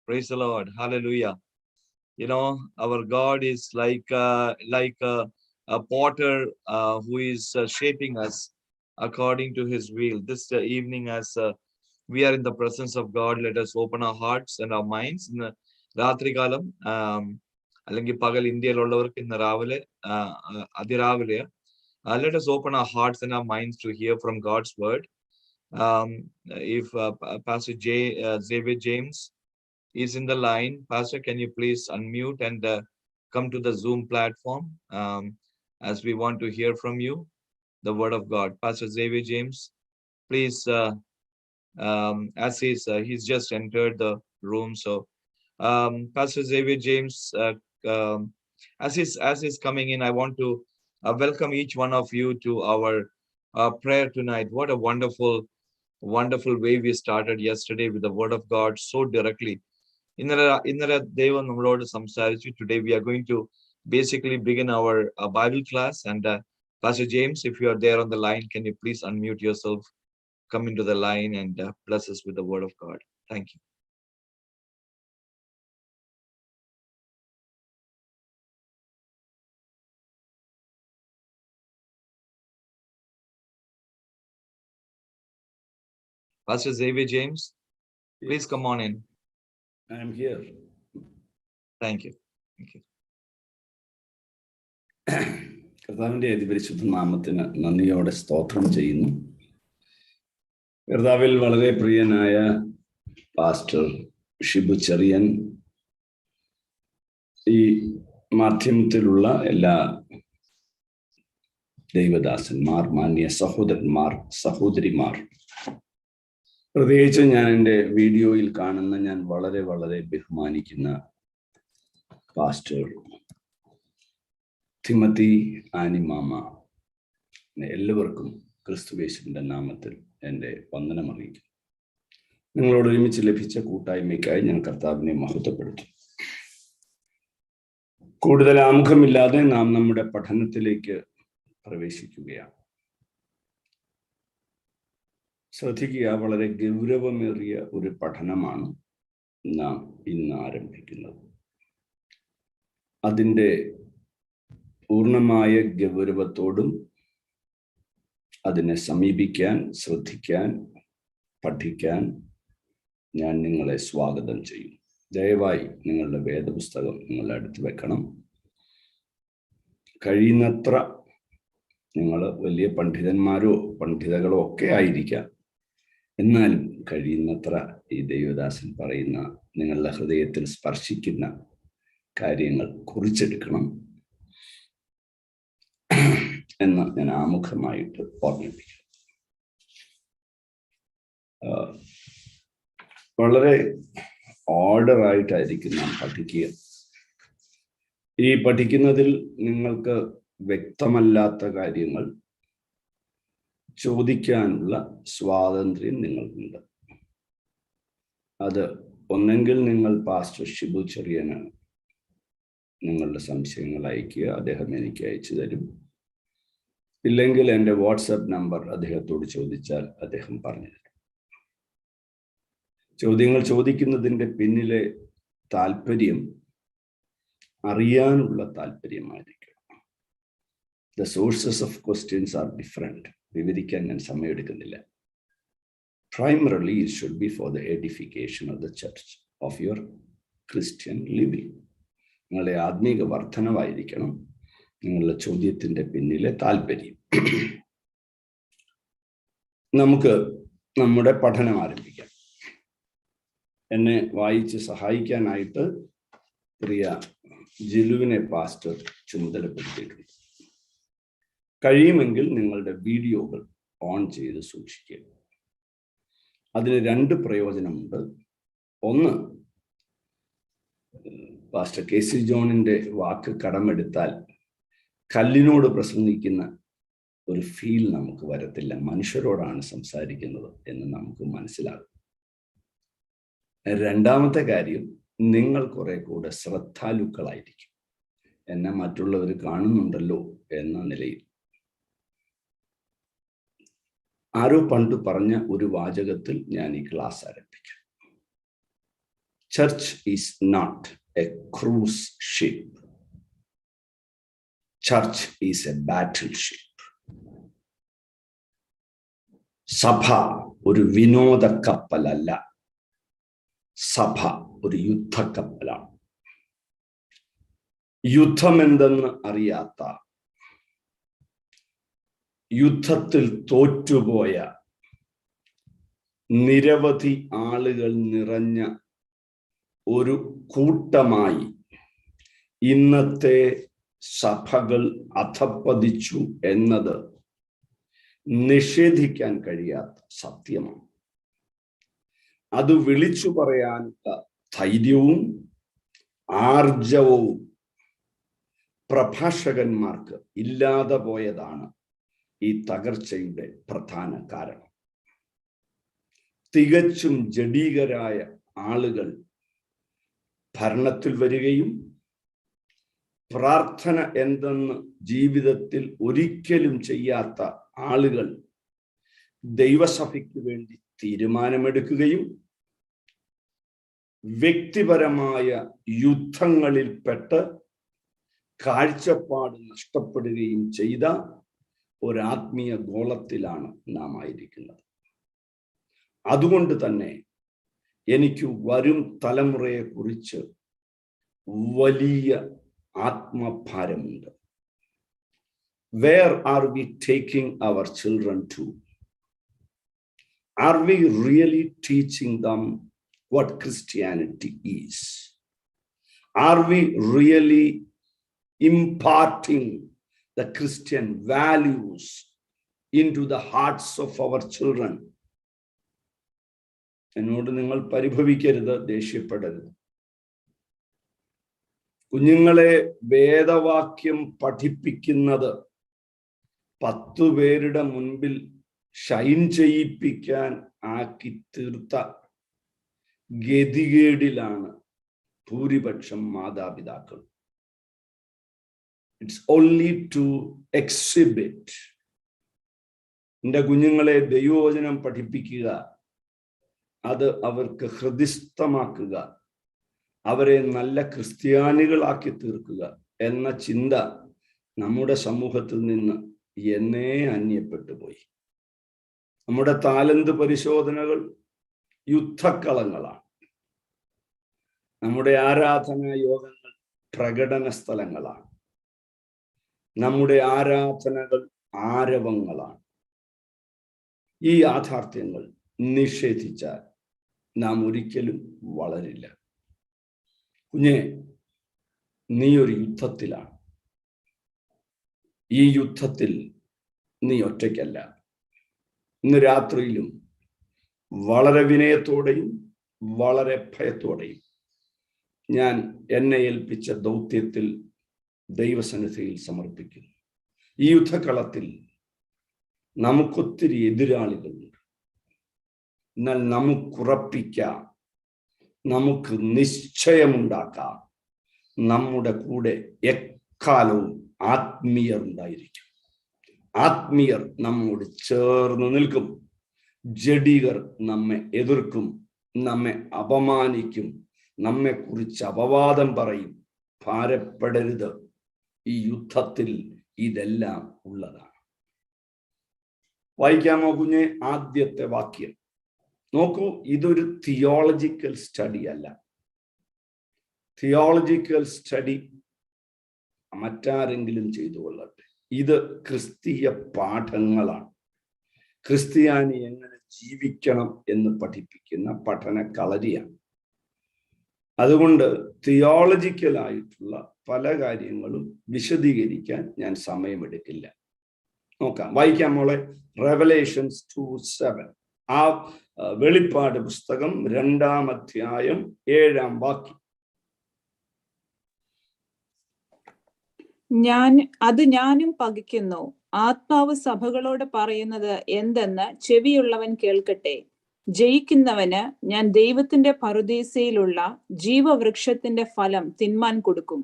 Praise the Lord. Hallelujah. Our God is like a potter who is shaping us according to his will. This evening, as we are in the presence of God, let us open our hearts and our minds. In the രാത്രികാലം അല്ലെങ്കിൽ പകൽ ഇന്ത്യയിലുള്ളവർക്ക് ഇന്ന് രാവിലെ അതിരാവിലെ let us open our hearts and our minds to hear from God's word. If Pastor Xavier James is in the line, Pastor, can you please unmute and come to the Zoom platform as we want to hear from you the word of God. Pastor Xavier James, please, as he's just entered the room. So Pastor Xavier James, as he's coming in, I want to welcome each one of you to our prayer tonight. What a wonderful way we started yesterday with the word of God so directly. ഇന്നലെ ദൈവം നമ്മളോട് സംസാരിച്ചു. Today we are going to basically begin our Bible class. And Pastor James, if you are there on the line, can you please unmute yourself, come into the line and bless us with the word of God. Thank you. Pastor Xavier James, please come on in. I am here. Thank you. കർത്താവിന്റെ അതിപരിശുദ്ധ നാമത്തിന് നന്ദിയോടെ സ്തോത്രം ചെയ്യുന്നു. കർത്താവിൽ വളരെ പ്രിയനായ pastor Shibu Cherian, ഈ മാധ്യമത്തിലുള്ള എല്ലാ ദൈവദാസന്മാർ, മാന്യ സഹോദരന്മാർ, സഹോദരിമാർ, പ്രത്യേകിച്ച് ഞാൻ എൻ്റെ വീഡിയോയിൽ കാണുന്ന ഞാൻ വളരെ ബഹുമാനിക്കുന്ന പാസ്റ്റർ തിമത്തി ആനിമാമ, എല്ലാവർക്കും ക്രിസ്തുയേശുവിന്റെ നാമത്തിൽ എൻ്റെ വന്ദനം അറിയിക്കും. നിങ്ങളോട് ഒരുമിച്ച് ലഭിച്ച കൂട്ടായ്മയ്ക്കായി ഞാൻ കർത്താവിനെ മഹത്വപ്പെടുത്തും. കൂടുതൽ ആമുഖമില്ലാതെ നാം നമ്മുടെ പഠനത്തിലേക്ക് പ്രവേശിക്കുകയാണ്. ശ്രദ്ധിക്കുക, വളരെ ഗൗരവമേറിയ ഒരു പഠനമാണ് നാം ഇന്ന് ആരംഭിക്കുന്നത്. അതിൻ്റെ പൂർണ്ണമായ ഗൗരവത്തോടും അതിനെ സമീപിക്കാൻ, ശ്രദ്ധിക്കാൻ, പഠിക്കാൻ ഞാൻ നിങ്ങളെ സ്വാഗതം ചെയ്യും. ദയവായി നിങ്ങളുടെ വേദപുസ്തകം നിങ്ങളുടെ അടുത്ത് വെക്കണം. കഴിയുന്നത്ര നിങ്ങൾ വലിയ പണ്ഡിതന്മാരോ പണ്ഡിതകളോ ഒക്കെ ആയിരിക്കാം, എന്നാലും കഴിയുന്നത്ര ഈ ദൈവദാസൻ പറയുന്ന നിങ്ങളുടെ ഹൃദയത്തിൽ സ്പർശിക്കുന്ന കാര്യങ്ങൾ കുറിച്ചെടുക്കണം എന്ന് ഞാൻ ആമുഖമായിട്ട് ഓർമ്മിപ്പിക്കും. വളരെ ഓർഡറായിട്ടായിരിക്കും നാം പഠിക്കുക. ഈ പഠിക്കുന്നതിൽ നിങ്ങൾക്ക് വ്യക്തമല്ലാത്ത കാര്യങ്ങൾ ചോദിക്കാനുള്ള സ്വാതന്ത്ര്യം നിങ്ങൾക്കുണ്ട്. അത് ഒന്നെങ്കിൽ നിങ്ങൾ പാസ്റ്റർ ഷിബു ചെറിയന് നിങ്ങളുടെ സംശയങ്ങൾ അയക്കുക, അദ്ദേഹം എനിക്ക് അയച്ചു തരും. ഇല്ലെങ്കിൽ എൻ്റെ വാട്സാപ്പ് നമ്പർ അദ്ദേഹത്തോട് ചോദിച്ചാൽ അദ്ദേഹം പറഞ്ഞു തരും. ചോദ്യങ്ങൾ ചോദിക്കുന്നതിൻ്റെ പിന്നിലെ താല്പര്യം അറിയാനുള്ള താല്പര്യമായിരിക്കും. The sources of questions are different. വിവരിക്കാൻ ഞാൻ സമയമെടുക്കുന്നില്ല. Primarily it should be for the edification of the church, of your Christian living. നിങ്ങളുടെ ആത്മീക വർധനവായിരിക്കണം നിങ്ങളുടെ ചോദ്യത്തിന്റെ പിന്നിലെ താല്പര്യം. നമുക്ക് നമ്മുടെ പഠനം ആരംഭിക്കാം. എന്നെ വായിച്ച് സഹായിക്കാനായിട്ട് പ്രിയ ജിലുവിനെ പാസ്റ്റർ ചുമതലപ്പെടുത്തിയിട്ടുണ്ട്. കഴിയുമെങ്കിൽ നിങ്ങളുടെ വീഡിയോകൾ ഓൺ ചെയ്ത് സൂക്ഷിക്കുക. അതിന് രണ്ട് പ്രയോജനമുണ്ട്. ഒന്ന്, പാസ്റ്റർ കെ സി ജോണിന്റെ വാക്ക് കടമെടുത്താൽ കല്ലിനോട് പ്രസംഗിക്കുന്ന ഒരു ഫീൽ നമുക്ക് വരത്തില്ല, മനുഷ്യരോടാണ് സംസാരിക്കുന്നത് എന്ന് നമുക്ക് മനസ്സിലാകും. രണ്ടാമത്തെ കാര്യം, നിങ്ങൾ കുറെ കൂടെ ശ്രദ്ധാലുക്കളായിരിക്കും, എന്നെ മറ്റുള്ളവർ കാണുന്നുണ്ടല്ലോ എന്ന നിലയിൽ. ആരോ പണ്ട് പറഞ്ഞ ഒരു വാചകത്തിൽ ഞാൻ ഈ ക്ലാസ് ആരംഭിക്കാം. Church is not a cruise ship. Church is a battleship. സഭ ഒരു വിനോദ കപ്പലല്ല. സഭ ഒരു യുദ്ധക്കപ്പലാണ്. യുദ്ധമെന്തെന്ന് അറിയാത്ത, യുദ്ധത്തിൽ തോറ്റുപോയ നിരവധി ആളുകൾ നിറഞ്ഞ ഒരു കൂട്ടമായി ഇന്നത്തെ സഭകൾ അധപ്പതിച്ചു എന്നത് നിഷേധിക്കാൻ കഴിയാത്ത സത്യമാണ്. അത് വിളിച്ചു പറയാനുള്ള ധൈര്യവും ആർജവവും പ്രഭാഷകന്മാർക്ക് ഇല്ലാതെ പോയതാണ് ഈ തകർച്ചയുടെ പ്രധാന കാരണം. തികച്ചും ജഡീകരായ ആളുകൾ ഭരണത്തിൽ വരികയും പ്രാർത്ഥന എന്തെന്ന് ജീവിതത്തിൽ ഒരിക്കലും ചെയ്യാത്ത ആളുകൾ ദൈവസഭയ്ക്ക് വേണ്ടി തീരുമാനമെടുക്കുകയും വ്യക്തിപരമായ യുദ്ധങ്ങളിൽപ്പെട്ട് കാഴ്ചപ്പാട് നഷ്ടപ്പെടുകയും ചെയ്ത ഒരാത്മീയ ഗോളത്തിലാണ് നാം ആയിരിക്കുന്നത്. അതുകൊണ്ട് തന്നെ എനിക്ക് വരും തലമുറയെ കുറിച്ച് വലിയ ആത്മഭാരമുണ്ട്. Where are we taking our children to? Are we really teaching them what Christianity is? Are we really imparting the Christian values into the hearts of our children? എന്നോട് നിങ്ങൾ പരിഭവിക്കരുത്, ദേഷ്യപ്പെടരുത്. കുഞ്ഞുങ്ങളെ വേദവാക്യം പഠിപ്പിക്കുന്നത് 10 പേരുടെ മുൻപിൽ ഷൈൻ ചെയ്യിപ്പിക്കാൻ ആക്കി തീർത്ത ഗതികേടിലാണ് ഭൂരിപക്ഷം മാതാപിതാക്കൾ. It's only to exhibit. എൻ്റെ കുഞ്ഞുങ്ങളെ ദൈവവചനം പഠിപ്പിക്കുക, അത് അവർക്ക് ഹൃദിസ്ഥമാക്കുക, അവരെ നല്ല ക്രിസ്ത്യാനികളാക്കി തീർക്കുക എന്ന ചിന്ത നമ്മുടെ സമൂഹത്തിൽ നിന്ന് എന്നേ അന്യപ്പെട്ടു പോയി. നമ്മുടെ താലന്ത് പരിശോധനകൾ യുദ്ധക്കളങ്ങളാണ്. നമ്മുടെ ആരാധനാ യോഗങ്ങൾ പ്രകടന സ്ഥലങ്ങളാണ്. നമ്മുടെ ആരാധനകൾ ആരവങ്ങളാണ്. ഈ യാഥാർത്ഥ്യങ്ങൾ നിഷേധിച്ചാൽ നാം ഒരിക്കലും വളരില്ല. കുഞ്ഞെ, നീ ഒരു യുദ്ധത്തിലാണ്. ഈ യുദ്ധത്തിൽ നീ ഒറ്റയ്ക്കല്ല. ഇന്ന് രാത്രിയിലും വളരെ വിനയത്തോടെയും വളരെ ഭയത്തോടെയും ഞാൻ എന്നെ ഏൽപ്പിച്ച ദൗത്യത്തിൽ ദൈവസന്നിധിയിൽ സമർപ്പിക്കുന്നു. ഈ യുദ്ധക്കളത്തിൽ നമുക്കൊത്തിരി എതിരാളികളുണ്ട്. എന്നാൽ നമുക്കുറപ്പിക്കാം, നമുക്ക് നിശ്ചയമുണ്ടാക്കാം, നമ്മുടെ കൂടെ എക്കാലവും ആത്മീയർ ഉണ്ടായിരിക്കും. ആത്മീയർ നമ്മോട് ചേർന്ന് നിൽക്കും. ജഡികർ നമ്മെ എതിർക്കും, നമ്മെ അപമാനിക്കും, നമ്മെ കുറിച്ച് അപവാദം പറയും. ഭാരപ്പെടരുത്, ഈ യുദ്ധത്തിൽ ഇതെല്ലാം ഉള്ളതാണ്. വായിക്കാമോ കുഞ്ഞെ? ആദ്യത്തെ വാക്യം നോക്കൂ. ഇതൊരു തിയോളജിക്കൽ സ്റ്റഡി അല്ല. തിയോളജിക്കൽ സ്റ്റഡി മറ്റാരെങ്കിലും ചെയ്തു കൊള്ളട്ടെ. ഇത് ക്രിസ്തീയ പാഠങ്ങളാണ്. ക്രിസ്ത്യാനി എങ്ങനെ ജീവിക്കണം എന്ന് പഠിപ്പിക്കുന്ന പഠന കളരിയാണ്. അതുകൊണ്ട് തിയോളജിക്കലായിട്ടുള്ള പല കാര്യങ്ങളും വിശദീകരിക്കാൻ ഞാൻ സമയമെടുക്കില്ല. നോക്കാം, വായിക്കാം മോളെ. റെവലേഷൻസ് 2:7. ആ വെളിപ്പാട് പുസ്തകം 2-ാം അധ്യായം 7-ാം വാക്യം. ഞാനും പകയ്ക്കുന്നു. ആത്മാവ് സഭകളോട് പറയുന്നത് എന്തെന്ന് ചെവിയുള്ളവൻ കേൾക്കട്ടെ. ജയിക്കുന്നവന് ഞാൻ ദൈവത്തിന്റെ പറുദീസയിലുള്ള ജീവവൃക്ഷത്തിന്റെ ഫലം തിന്മാൻ കൊടുക്കും.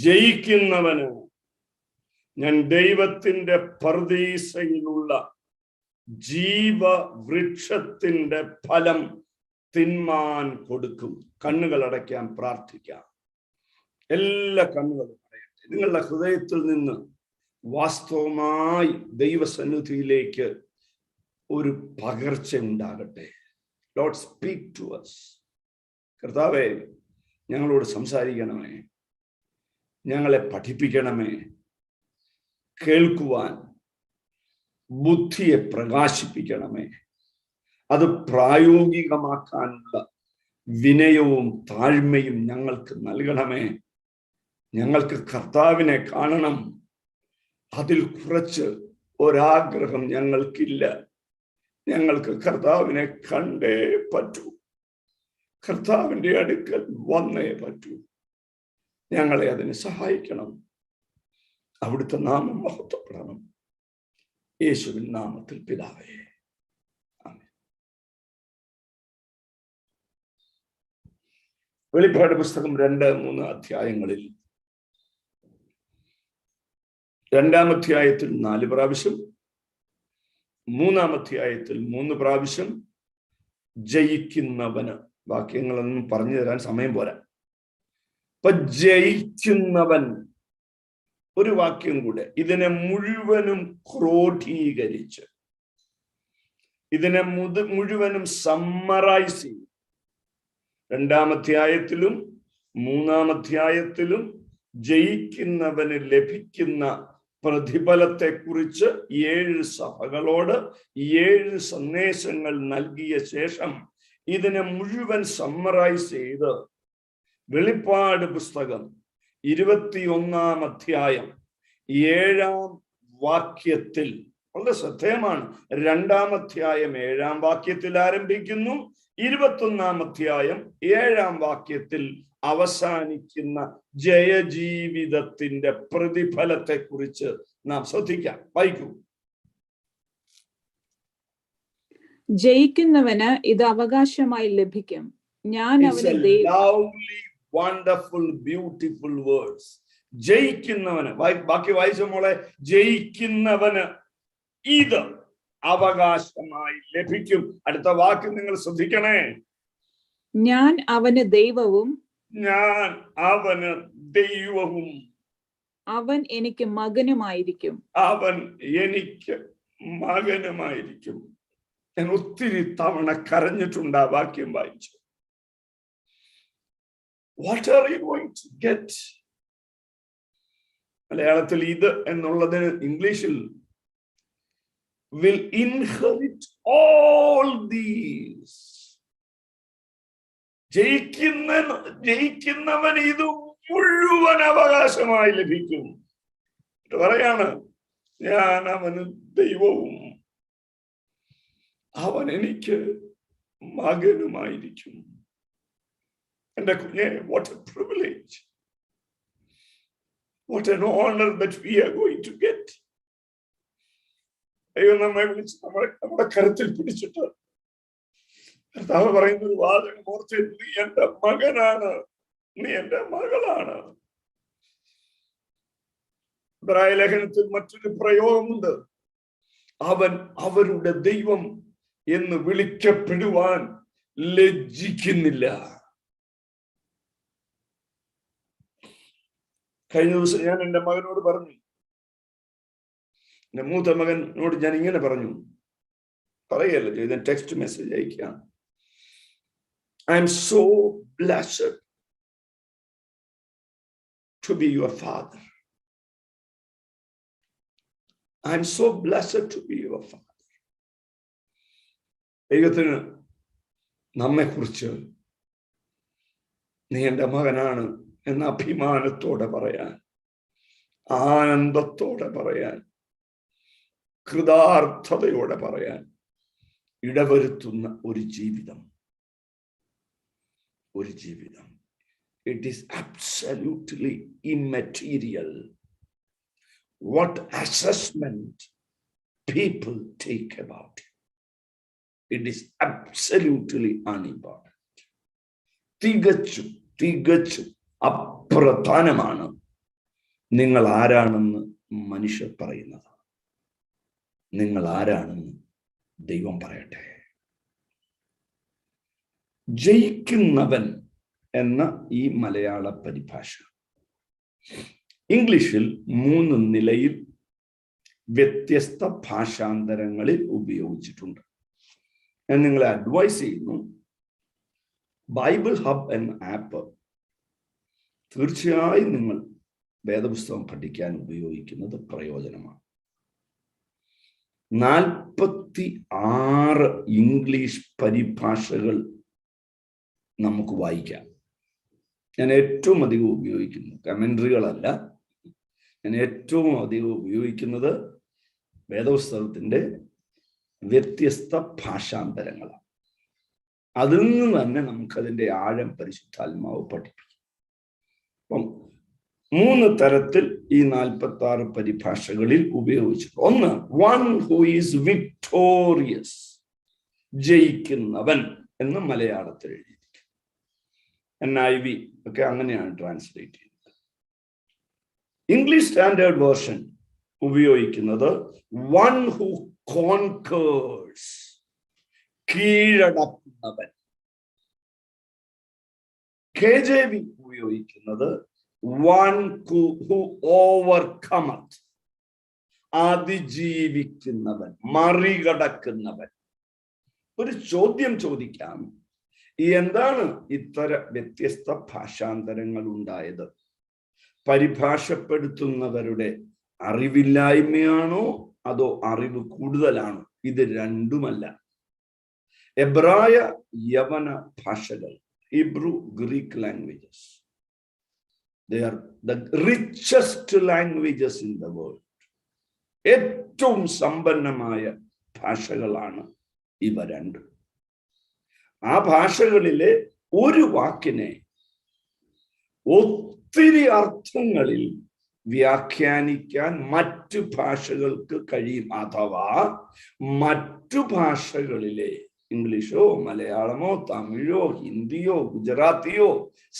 ജയിക്കുന്നവന് ഞാൻ ദൈവത്തിന്റെ പറുദീസയിലുള്ള ജീവവൃക്ഷത്തിന്റെ ഫലം തിന്മാൻ കൊടുക്കും. കണ്ണുകൾ അടയ്ക്കാൻ പ്രാർത്ഥിക്കാം. എല്ലാ കണ്ണുകളും അടയട്ടെ. നിങ്ങളുടെ ഹൃദയത്തിൽ നിന്ന് വാസ്തവമായി ദൈവസന്നിധിയിലേക്ക് ഒരു പകർച്ച ഉണ്ടാകട്ടെ. Lord speak to us. കർത്താവേ, ഞങ്ങളോട് സംസാരിക്കണമേ, ഞങ്ങളെ പഠിപ്പിക്കണമേ, കേൾക്കുവാൻ ബുദ്ധിയെ പ്രകാശിപ്പിക്കണമേ, അത് പ്രായോഗികമാക്കാനുള്ള വിനയവും താഴ്മയും ഞങ്ങൾക്ക് നൽകണമേ. ഞങ്ങൾക്ക് കർത്താവിനെ കാണണം. അതിൽ കുറച്ച് ഒരാഗ്രഹം ഞങ്ങൾക്കില്ല. ഞങ്ങൾക്ക് കർത്താവിനെ കണ്ടേ പറ്റൂ. കർത്താവിന്റെ അടുക്കൽ വന്നേ പറ്റൂ. ഞങ്ങളെ അതിന് സഹായിക്കണം. അവിടുത്തെ നാമം മഹത്വപ്പെടണം. യേശുവിൻ നാമത്തിൽ പിതാവേ, ആമേൻ. വെളിപ്പാട് പുസ്തകം 2-3 അധ്യായങ്ങളിൽ 2-ാം അധ്യായത്തിൽ 4 പ്രാവശ്യം, 3-ാം അധ്യായത്തിൽ 3 പ്രാവശ്യം ജയിക്കുന്നവന്, വാക്യങ്ങളൊന്നും പറഞ്ഞു തരാൻ സമയം പോരാ. അപ്പൊ ജയിക്കുന്നവൻ, ഒരു വാക്യം കൂടെ, ഇതിനെ മുഴുവനും ക്രോഡീകരിച്ച്, ഇതിനെ മുഴുവനും സമ്മറൈസ് ചെയ്യും. 2-ാം അധ്യായത്തിലും 3-ാം അധ്യായത്തിലും ജയിക്കുന്നവന് ലഭിക്കുന്ന പ്രതിഫലത്തെ കുറിച്ച് 7 സഭകളോട് 7 സന്ദേശങ്ങൾ നൽകിയ ശേഷം ഇതിനെ മുഴുവൻ സമ്മറൈസ് ചെയ്ത് വെളിപ്പാട് പുസ്തകം 21-ാം അധ്യായം 7-ാം വാക്യത്തിൽ, വളരെ ശ്രദ്ധേയമാണ്, 2-ാം അധ്യായം 7-ാം വാക്യത്തിൽ ആരംഭിക്കുന്നു, 21-ാം അധ്യായം 7-ാം വാക്യത്തിൽ അവസാനിക്കുന്ന ജയജീവിതത്തിന്റെ പ്രതിഫലത്തെ കുറിച്ച് നാം ശ്രദ്ധിക്കാം. വായിക്കൂ. ജയിക്കുന്നവന് ഇത് അവകാശമായി ലഭിക്കും. ഞാൻ അവന് wonderful beautiful words. ജയിക്കുന്നവന്, ബാക്കി വായിച്ച മോളെ, ജയിക്കുന്നവന് ഇത് അവകാശമായി ലഭിക്കും. അടുത്ത വാക്ക് നിങ്ങൾ ശ്രദ്ധിക്കണേ. ഞാൻ അവന് ദൈവവും, ഞാൻ അവന് ദൈവവും, അവൻ എനിക്ക് മകനുമായിരിക്കും. അവൻ എനിക്ക് മകനുമായിരിക്കും. ഞാൻ ഒത്തിരി തവണ കരഞ്ഞിട്ടുണ്ട് ആ വാക്യം വായിച്ചു. What are you going to get? മലയാളത്തിൽ ഇത് എന്നുള്ളതിന് ഇംഗ്ലീഷിൽ will inherit all these. ജയിക്കുന്നവൻ ഇത് മുഴുവൻ അവകാശമായി ലഭിക്കും. പറയാണ്, ഞാൻ അവന് ദൈവവും അവൻ എനിക്ക് മകനുമായിരിക്കും. എന്റെ കുഞ്ഞെ, what a privilege, what an honor that we are going to get. ദൈവം നമ്മെ വിളിച്ച് നമ്മുടെ കരുത്തിൽ പിടിച്ചിട്ട് കർത്താവ് പറയുന്ന ഒരു വാചകം ഓർത്ത്, നീ എന്റെ മകനാണ്, നീ എന്റെ മകളാണ്. ഇബ്രായ ലേഖനത്തിൽ മറ്റൊരു പ്രയോഗമുണ്ട്, അവൻ അവരുടെ ദൈവം എന്ന് വിളിക്കപ്പെടുവാൻ ലജ്ജിക്കുന്നില്ല. കഴിഞ്ഞ ദിവസം ഞാൻ എൻ്റെ മകനോട് പറഞ്ഞു, എൻ്റെ മൂത്ത മകനോട് ഞാൻ ഇങ്ങനെ പറഞ്ഞു, പറയല്ല ചെയ്ത, ടെക്സ്റ്റ് മെസ്സേജ് അയക്കാം. I am so blessed to be your father. I am so blessed to be your father. ദൈവത്തിന് നമ്മെ കുറിച്ച് നീ എൻ്റെ മകനാണ് എന്ന അഭിമാനത്തോടെ പറയാൻ, ആനന്ദത്തോടെ പറയാൻ, കൃതാർത്ഥതയോടെ പറയാൻ ഇടവരുത്തുന്ന ഒരു ജീവിതം. It is absolutely immaterial what assessment people take about it. It is absolutely unimportant. തികച്ചും അപ്രധാനമാണ് നിങ്ങൾ ആരാണെന്ന് മനുഷ്യർ പറയുന്നത്. നിങ്ങൾ ആരാണെന്ന് ദൈവം പറയട്ടെ. ജയിക്കുന്നവൻ എന്ന ഈ മലയാള പരിഭാഷ ഇംഗ്ലീഷിൽ 3 നിലയിൽ വ്യത്യസ്ത ഭാഷാന്തരങ്ങളിൽ ഉപയോഗിച്ചിട്ടുണ്ട്. ഞാൻ നിങ്ങളെ അഡ്വൈസ് ചെയ്യുന്നു, ബൈബിൾ ഹബ് എന്ന ആപ്പ് തീർച്ചയായും നിങ്ങൾ വേദപുസ്തകം പഠിക്കാൻ ഉപയോഗിക്കുന്നത് പ്രയോജനമാണ്. 46 ഇംഗ്ലീഷ് പരിഭാഷകൾ നമുക്ക് വായിക്കാം. ഞാൻ ഏറ്റവും അധികം ഉപയോഗിക്കുന്നു കമന്ററികളല്ല, ഞാൻ ഏറ്റവും അധികം ഉപയോഗിക്കുന്നത് വേദപുസ്തകത്തിന്റെ വ്യത്യസ്ത ഭാഷാന്തരങ്ങളാണ്. അതിൽ നിന്ന് തന്നെ നമുക്കതിൻ്റെ ആഴം പരിശുദ്ധാത്മാവ് പഠിപ്പിക്കും. അപ്പം 3 തരത്തിൽ ഈ 46 പരിഭാഷകളിൽ ഉപയോഗിച്ചിട്ടുണ്ട്. ഒന്ന്, വൺ ഹു ഈസ് വിക്ടോറിയസ്, ജയിക്കുന്നവൻ എന്ന് മലയാളത്തിൽ എഴുതിയിരിക്കും. NIV ഒക്കെ അങ്ങനെയാണ് ട്രാൻസ്ലേറ്റ് ചെയ്യുന്നത്. ഇംഗ്ലീഷ് സ്റ്റാൻഡേർഡ് വേർഷൻ ഉപയോഗിക്കുന്നത് വൺ ഹു കോൺകേഴ്സ്, കീഴടക്കുന്നവൻ. KJV ഉപയോഗിക്കുന്നത് വൺ ഹു ഓവർകമത്ത്, അതിജീവിക്കുന്നവൻ, മറികടക്കുന്നവൻ. ഒരു ചോദ്യം ചോദിക്കാം, എന്താണ് ഇത്തരം വ്യത്യസ്ത ഭാഷാന്തരങ്ങൾ ഉണ്ടായത്? പരിഭാഷപ്പെടുത്തുന്നവരുടെ അറിവില്ലായ്മയാണോ അതോ അറിവ് കൂടുതലാണോ? ഇത് രണ്ടുമല്ല. എബ്രായ യവന ഭാഷകൾ, Hebrew, Greek languages, they are the richest languages in the world. ഏറ്റവും സമ്പന്നമായ ഭാഷകളാണ് ഇവ രണ്ടും. ആ ഭാഷകളിലെ ഒരു വാക്കിനെ ഒത്തിരി അർത്ഥങ്ങളിൽ വ്യാഖ്യാനിക്കാൻ മറ്റു ഭാഷകൾക്ക് കഴിയും. അഥവാ മറ്റു ഭാഷകളിലെ ഇംഗ്ലീഷോ മലയാളമോ തമിഴോ ഹിന്ദിയോ ഗുജറാത്തിയോ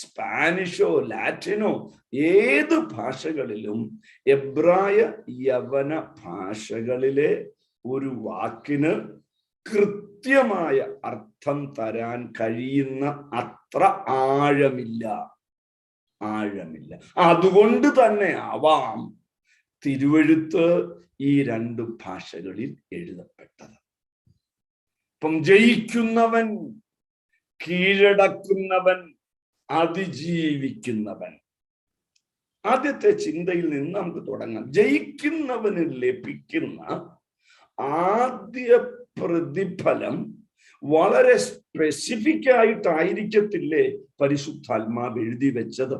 സ്പാനിഷോ ലാറ്റിനോ ഏത് ഭാഷകളിലും എബ്രായ യവന ഭാഷകളിലെ ഒരു വാക്കിന് കൃത്യമായ അർത്ഥം തരാൻ കഴിയുന്ന അത്ര ആഴമില്ല. അതുകൊണ്ട് തന്നെ ആവാം തിരുവെഴുത്ത് ഈ 2 ഭാഷകളിൽ എഴുതപ്പെട്ടത്. അപ്പം ജയിക്കുന്നവൻ, കീഴടക്കുന്നവൻ, അതിജീവിക്കുന്നവൻ. ആദ്യത്തെ ചിന്തയിൽ നിന്ന് നമുക്ക് തുടങ്ങാം. ജയിക്കുന്നവന് ലഭിക്കുന്ന ആദ്യ പ്രതിഫലം വളരെ സ്പെസിഫിക് ആയിട്ടായിരിക്കത്തില്ലേ പരിശുദ്ധാത്മാവ് എഴുതി വെച്ചത്?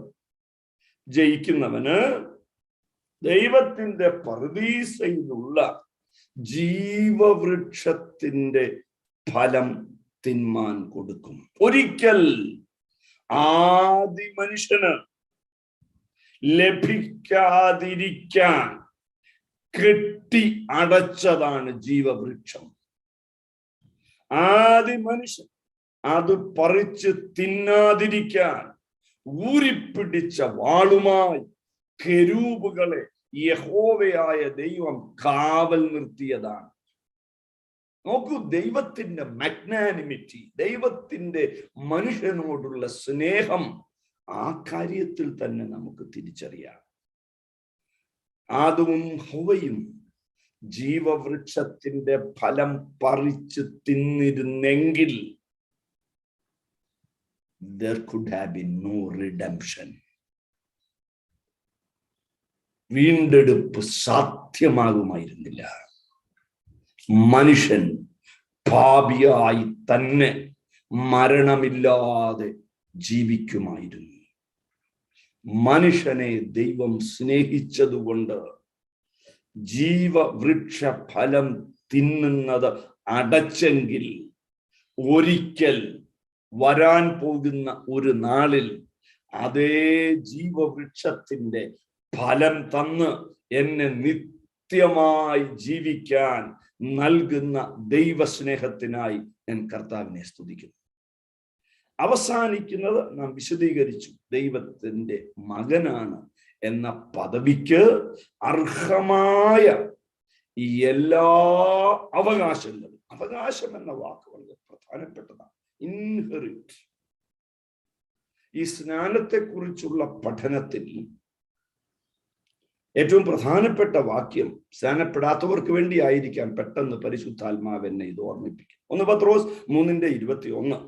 ജയിക്കുന്നവന് ദൈവത്തിന്റെ പറുദീസയിലുള്ള ജീവവൃക്ഷത്തിന്റെ ഫലം തിന്മാൻ കൊടുക്കും. ഒരിക്കൽ ആദി മനുഷ്യന് ലഭിക്കാതിരിക്കാൻ കെട്ടി അടച്ചതാണ് ജീവവൃക്ഷം. ആദി മനുഷ്യൻ അത് പറിച്ച് തിന്നാതിരിക്കാൻ ഊരിപ്പിടിച്ച വാളുമായി കെരൂബുകളെ യഹോവയായ ദൈവം കാവൽ നിർത്തിയതാണ്. നോക്കൂ, ദൈവത്തിന്റെ മാഗ്നാനിമിറ്റി, ദൈവത്തിന്റെ മനുഷ്യനോടുള്ള സ്നേഹം ആ കാര്യത്തിൽ തന്നെ നമുക്ക് തിരിച്ചറിയാം. ആദവും ഹവ്വയും ജീവവൃക്ഷത്തിന്റെ ഫലം പറിച്ച് തിന്നിരുന്നെങ്കിൽ there could have been no redemption. വീണ്ടെടുപ്പ് സാധ്യമാകുമായിരുന്നില്ല. മനുഷ്യൻ പാപിയായി തന്നെ മരണമില്ലാതെ ജീവിക്കുമായിരുന്നു. മനുഷ്യനെ ദൈവം സ്നേഹിച്ചതുകൊണ്ട് ജീവവൃക്ഷ ഫലം തിന്നുന്നത് അടച്ചെങ്കിൽ ഒരിക്കൽ വരാൻ പോകുന്ന ഒരു നാളിൽ അതേ ജീവവൃക്ഷത്തിന്റെ ഫലം തന്ന് എന്നെ നിത്യമായി ജീവിക്കാൻ നൽകുന്ന ദൈവസ്നേഹത്തിനായി ഞാൻ കർത്താവിനെ സ്തുതിക്കുന്നു. അവസാനിക്കുന്നത് നാം വിശദീകരിച്ചു. ദൈവത്തിന്റെ മകനാണ് എന്ന പദവിക്ക് അർഹമായ എല്ലാ അവകാശങ്ങളും, അവകാശം എന്ന വാക്ക് വളരെ പ്രധാനപ്പെട്ടതാണ്. ഇൻഹെറിറ്റ്. ഈ സ്നാനത്തെക്കുറിച്ചുള്ള പഠനത്തിൽ ഏറ്റവും പ്രധാനപ്പെട്ട വാക്യം, സ്നാനപ്പെടാത്തവർക്ക് വേണ്ടി ആയിരിക്കാം പെട്ടെന്ന് പരിശുദ്ധാത്മാവ് എന്നെ ഇത് ഓർമ്മിപ്പിക്കും. 1 പത്രോസ് 3:21.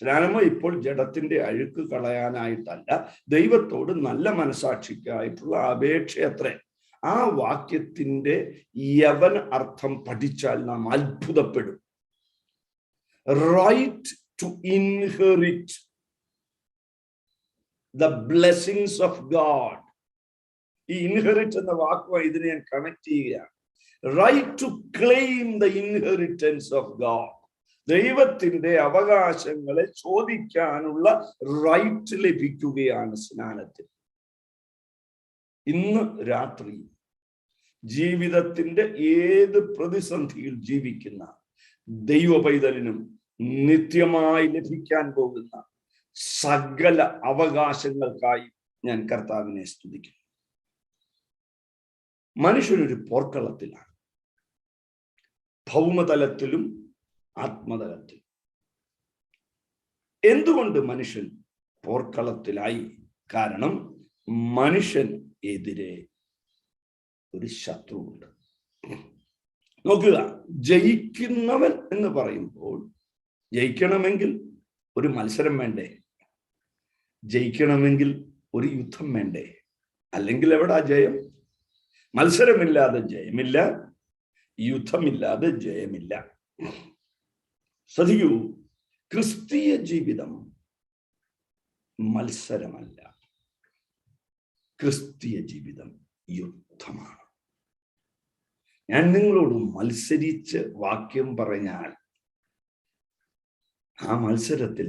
സ്നാനമോ ഇപ്പോൾ ജഡത്തിന്റെ അഴുക്ക് കളയാനായിട്ടല്ല, ദൈവത്തോട് നല്ല മനസാക്ഷിക്കായിട്ടുള്ള അപേക്ഷയത്രേ. ആ വാക്യത്തിന്റെ യവൻ അർത്ഥം പഠിച്ചാൽ നാം അത്ഭുതപ്പെടും. Right to inherit the blessings of God. ഈ ഇൻഹെറിറ്റ് എന്ന വാക്കുമായി ഇതിനെ ഞാൻ കണക്ട് ചെയ്യുകയാണ്. Right to claim the inheritance of God. ദൈവത്തിന്റെ അവകാശങ്ങളെ ചോദിക്കാനുള്ള റൈറ്റ് ലഭിക്കുകയാണ് സ്നാനത്തിൽ. ഇന്ന് രാത്രി ജീവിതത്തിന്റെ ഏത് പ്രതിസന്ധിയിൽ ജീവിക്കുന്ന ദൈവ പൈതലിനും നിത്യമായി ലഭിക്കാൻ പോകുന്ന സകല അവകാശങ്ങൾക്കായി ഞാൻ കർത്താവിനെ സ്തുതിക്കുന്നു. മനുഷ്യനൊരു പോർക്കളത്തിലാണ്, ഭൗമതലത്തിലും ആത്മതലത്തിലും. എന്തുകൊണ്ട് മനുഷ്യൻ പോർക്കളത്തിലായി? കാരണം മനുഷ്യൻ എതിരെ ഒരു ശത്രുവുണ്ട്. നോക്കുക, ജയിക്കുന്നവൻ എന്ന് പറയുമ്പോൾ ജയിക്കണമെങ്കിൽ ഒരു മത്സരം വേണ്ടേ? ജയിക്കണമെങ്കിൽ ഒരു യുദ്ധം വേണ്ടേ? അല്ലെങ്കിൽ എവിടാ ജയം? മത്സരമില്ലാതെ ജയമില്ല, യുദ്ധമില്ലാതെ ജയമില്ല. ശ്രദ്ധിക്കൂ, ക്രിസ്തീയ ജീവിതം മത്സരമല്ല, ക്രിസ്തീയ ജീവിതം യുദ്ധമാണ്. ഞാൻ നിങ്ങളോട് മത്സരിച്ച് വാക്യം പറഞ്ഞാൽ ആ മത്സരത്തിൽ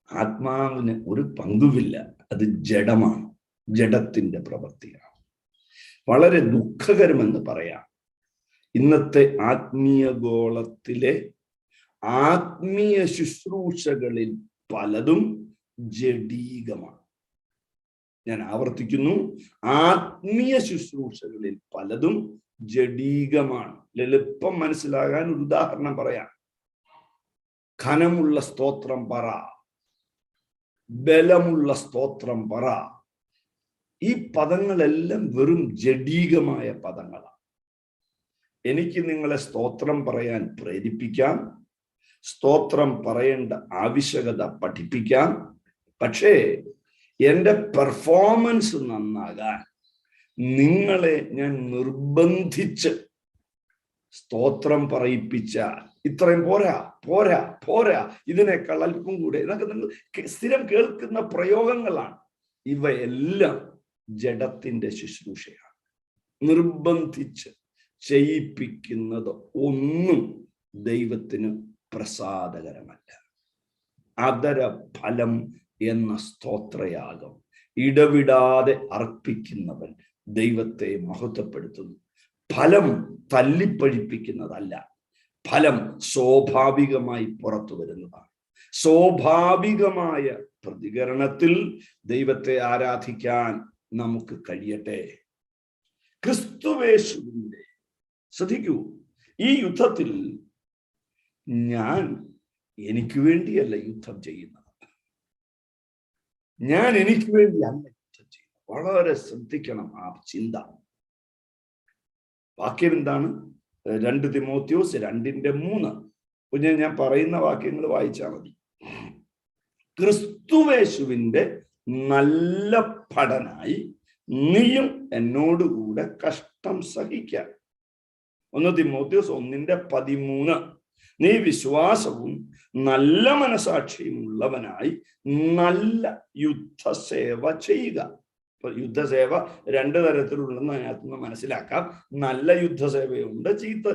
ആത്മാവിന് ഒരു പങ്കുമില്ല. അത് ജഡമാണ്, ജഡത്തിന്റെ പ്രവൃത്തിയാണ്. വളരെ ദുഃഖകരമെന്ന് പറയാം, ഇന്നത്തെ ആത്മീയ ഗോളത്തിലെ ആത്മീയ ശുശ്രൂഷകളിൽ പലതും ജഡീകമാണ്. ഞാൻ ആവർത്തിക്കുന്നു, ആത്മീയ ശുശ്രൂഷകളിൽ പലതും ജഡീകമാണ്. എളുപ്പം മനസ്സിലാകാൻ ഒരു ഉദാഹരണം പറയാം. ഘനമുള്ള സ്തോത്രം പറ, ബലമുള്ള സ്തോത്രം പറ. ഈ പദങ്ങളെല്ലാം വെറും ജഡീകമായ പദങ്ങളാണ്. എനിക്ക് നിങ്ങളെ സ്തോത്രം പറയാൻ പ്രേരിപ്പിക്കാം, സ്തോത്രം പറയേണ്ട ആവശ്യകത പഠിപ്പിക്കാം. പക്ഷേ എൻ്റെ പെർഫോമൻസ് നന്നാകാൻ നിങ്ങളെ ഞാൻ നിർബന്ധിച്ച് സ്തോത്രം പറയിപ്പിച്ചാൽ ഇത്രയും പോരാ പോരാ പോരാ, ഇതിനേക്കാൾ അല്പം കൂടെ, ഇതൊക്കെ നിങ്ങൾ സ്ഥിരം കേൾക്കുന്ന പ്രയോഗങ്ങളാണ്. ഇവയെല്ലാം ജഡത്തിന്റെ ശുശ്രൂഷയാണ്. നിർബന്ധിച്ച് ചെയ്യിപ്പിക്കുന്നത് ഒന്നും ദൈവത്തിന് പ്രസാദകരമല്ല. അതര ഫലം എന്ന സ്തോത്രയാഗം ഇടവിടാതെ അർപ്പിക്കുന്നവൻ ദൈവത്തെ മഹത്വപ്പെടുത്തുന്നു. ഫലം തല്ലിപ്പഴിപ്പിക്കുന്നതല്ല, ഫലം സ്വാഭാവികമായി പുറത്തു വരുന്നതാണ്. സ്വാഭാവികമായ പ്രതികരണത്തിൽ ദൈവത്തെ ആരാധിക്കാൻ നമുക്ക് കഴിയട്ടെ. ക്രിസ്തുവേശുവിന്റെ, ശ്രദ്ധിക്കൂ, ഈ യുദ്ധത്തിൽ ഞാൻ എനിക്ക് വേണ്ടിയല്ല യുദ്ധം ചെയ്യുന്നത്, ഞാൻ എനിക്ക് വേണ്ടി അല്ല യുദ്ധം ചെയ്യുന്നത്. വളരെ ശ്രദ്ധിക്കണം ആ ചിന്ത. വാക്യം എന്താണ്? 2 തിമോത്തിയോസ് 2:3. കുഞ്ഞെ, ഞാൻ പറയുന്ന വാക്യങ്ങൾ വായിച്ചാൽ മതി. ക്രിസ്തുവേശുവിന്റെ നല്ല ഭടനായി നീയും എന്നോടുകൂടെ കഷ്ടം സഹിക്കാൻ. 1 തിമോത്തിയോസ് 1:13. നീ വിശ്വാസവും നല്ല മനസാക്ഷിയും ഉള്ളവനായി നല്ല യുദ്ധസേവ ചെയ്യുക. ഇപ്പൊ യുദ്ധസേവ 2 തരത്തിലുണ്ടെന്ന് അതിനകത്തുനിന്ന് മനസ്സിലാക്കാം. നല്ല യുദ്ധസേവയുണ്ട്, ചീത്ത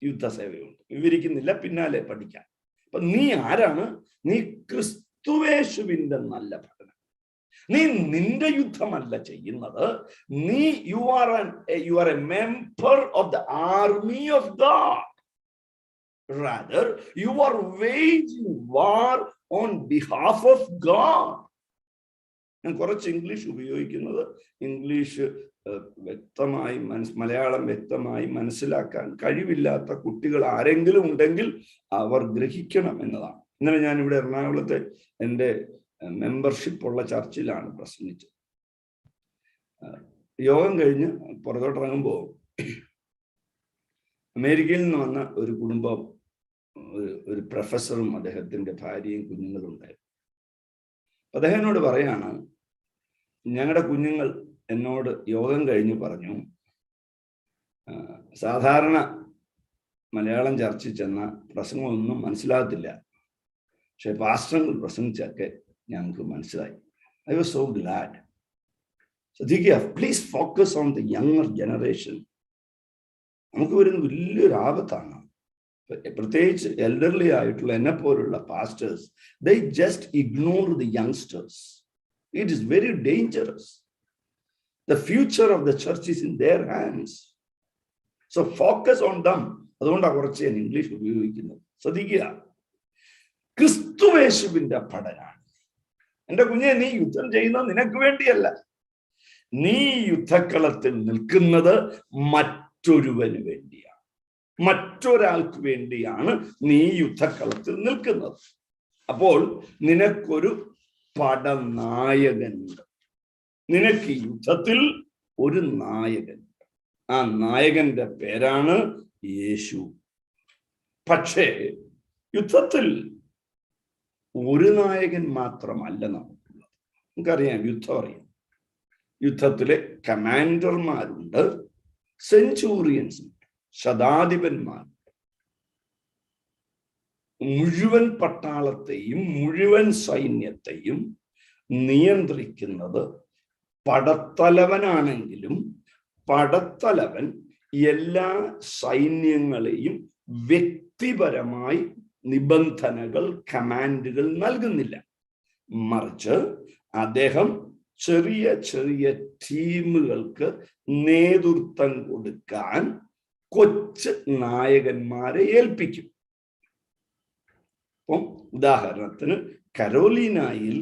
യുദ്ധസേവയുണ്ട്. വിവരിക്കുന്നില്ല, പിന്നാലെ പഠിക്കാം. അപ്പൊ നീ ആരാണ്? നീ ക്രിസ്തുവേശുവിന്റെ നല്ല ഭടൻ. നീ നിന്റെ യുദ്ധമല്ല ചെയ്യുന്നത്. നീ you are A member of the army of God. Rather, you are waging war on behalf of God. ഞാൻ കുറച്ച് ഇംഗ്ലീഷ് ഉപയോഗിക്കുന്നത് ഇംഗ്ലീഷ് വ്യക്തമായി മലയാളം വ്യക്തമായി മനസ്സിലാക്കാൻ കഴിവില്ലാത്ത കുട്ടികൾ ആരെങ്കിലും ഉണ്ടെങ്കിൽ അവർ ഗ്രഹിക്കണം എന്നതാണ്. ഇന്നലെ ഞാൻ ഇവിടെ എറണാകുളത്തെ എൻ്റെ മെമ്പർഷിപ്പ് ഉള്ള ചർച്ചിലാണ് പ്രസംഗിച്ചത്. യോഗം കഴിഞ്ഞ് പുറത്തോട്ടിറങ്ങുമ്പോൾ അമേരിക്കയിൽ നിന്ന് വന്ന ഒരു കുടുംബം, ഒരു പ്രൊഫസറും അദ്ദേഹത്തിൻ്റെ ഭാര്യയും കുഞ്ഞുങ്ങളും ഉണ്ടായിരുന്നു. അദ്ദേഹം എന്നോട് പറയാണ്, ഞങ്ങളുടെ കുഞ്ഞുങ്ങൾ എന്നോട് യോഗം കഴിഞ്ഞ് പറഞ്ഞു, സാധാരണ മലയാളം ചർച്ചിൽ ചെന്ന പ്രസംഗമൊന്നും മനസ്സിലാകത്തില്ല, പക്ഷെ പാസ്റ്ററുകൾ പ്രസംഗിച്ചൊക്കെ ഞങ്ങൾക്ക് മനസ്സിലായി. I was so glad. ശ്രദ്ധിക്കുക, please focus on the younger generation. നമുക്ക് വരുന്ന വലിയൊരു ആപത്താണ്, പ്രത്യേകിച്ച് എൽഡർലി ആയിട്ടുള്ള എന്നെ പോലുള്ള pastors. They just ignore the youngsters. It is very dangerous. The future of the church is in their hands. So focus on them. അതുകൊണ്ടാണ് കുറച്ച് ഞാൻ ഇംഗ്ലീഷ് ഉപയോഗിക്കുന്നത്. ശ്രദ്ധിക്കുക, ക്രിസ്തുവേശുവിന്റെ പഠനാണ്. എന്റെ കുഞ്ഞെ, നീ യുദ്ധം ചെയ്യുന്നത് നിനക്ക് വേണ്ടിയല്ല. നീ യുദ്ധക്കളത്തിൽ നിൽക്കുന്നത് മറ്റൊരുവന് വേണ്ടിയാണ്, മറ്റൊരാൾക്ക് വേണ്ടിയാണ് നീ യുദ്ധക്കളത്തിൽ നിൽക്കുന്നത്. അപ്പോൾ നിനക്കൊരു പടനായകനുണ്ട്. നിനക്ക് ഈ യുദ്ധത്തിൽ ഒരു നായകൻ. ആ നായകന്റെ പേരാണ് യേശു. പക്ഷേ യുദ്ധത്തിൽ ഒരു നായകൻ മാത്രമല്ല നമുക്കുള്ളത്. നമുക്കറിയാം, യുദ്ധം അറിയാം. യുദ്ധത്തിലെ കമാൻഡർമാരുണ്ട്, സെഞ്ചൂറിയൻസ് ഉണ്ട്, ശതാധിപന്മാരുണ്ട്. മുഴുവൻ പട്ടാളത്തെയും മുഴുവൻ സൈന്യത്തെയും നിയന്ത്രിക്കുന്നത് പടത്തലവനാണെങ്കിലും പടത്തലവൻ എല്ലാ സൈന്യങ്ങളെയും വ്യക്തിപരമായി നിബന്ധനകൾ, കമാൻഡുകൾ നൽകുന്നില്ല. മറിച്ച് അദ്ദേഹം ചെറിയ ചെറിയ ടീമുകൾക്ക് നേതൃത്വം കൊടുക്കാൻ കൊച്ചു നായകന്മാരെ ഏൽപ്പിക്കും. അപ്പം ഉദാഹരണത്തിന് കരോലിനായിൽ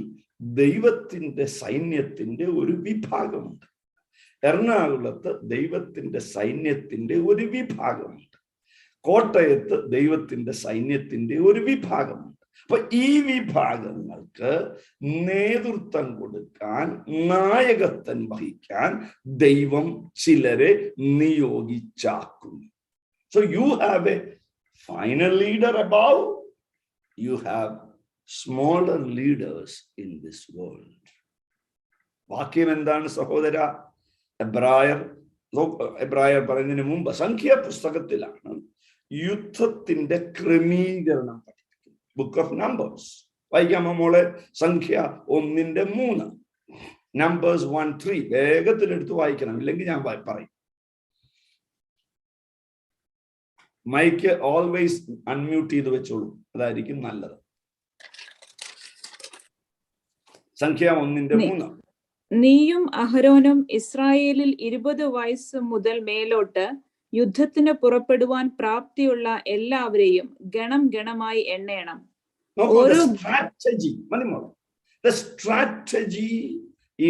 ദൈവത്തിന്റെ സൈന്യത്തിന്റെ ഒരു വിഭാഗമുണ്ട്. എറണാകുളത്ത് ദൈവത്തിന്റെ സൈന്യത്തിന്റെ ഒരു വിഭാഗമുണ്ട്. കോട്ടയത്ത് ദൈവത്തിന്റെ സൈന്യത്തിന്റെ ഒരു വിഭാഗമുണ്ട്. അപ്പൊ ഈ വിഭാഗങ്ങൾക്ക് നേതൃത്വം കൊടുക്കാൻ, നായകത്വം വഹിക്കാൻ ദൈവം ചിലരെ നിയോഗിച്ചാക്കുന്നു. So you have a final leader above, you have smaller leaders in this world. വാക്യം എന്താണ് സഹോദര? എബ്രായർ പറയുന്നതിന് മുമ്പ് സംഖ്യാ പുസ്തകത്തിലാണ് യുദ്ധത്തിന്റെ ക്രമീകരണം പഠിപ്പിക്കുന്നത്. ബുക്ക് ഓഫ് നമ്പേഴ്സ് വായിക്കാമോ മോളെ? സംഖ്യ 1:3, നമ്പേഴ്സ് 1:3. വേഗത്തിലെടുത്ത് വായിക്കണം, ഇല്ലെങ്കിൽ ഞാൻ പറയും. മൈക്ക് ഓൾവേസ് അൺമ്യൂട്ട് ചെയ്ത് വെച്ചോളൂ, അതായിരിക്കും നല്ലത്. സംഖ്യ 1:3. നീയും അഹരോനും ഇസ്രായേലിൽ 20 വയസ്സ് മുതൽ മേലോട്ട് യുദ്ധത്തിന് പുറപ്പെടുവാൻ പ്രാപ്തിയുള്ള എല്ലാവരെയും ഗണം ഗണമായി എണ്ണേണം. The strategy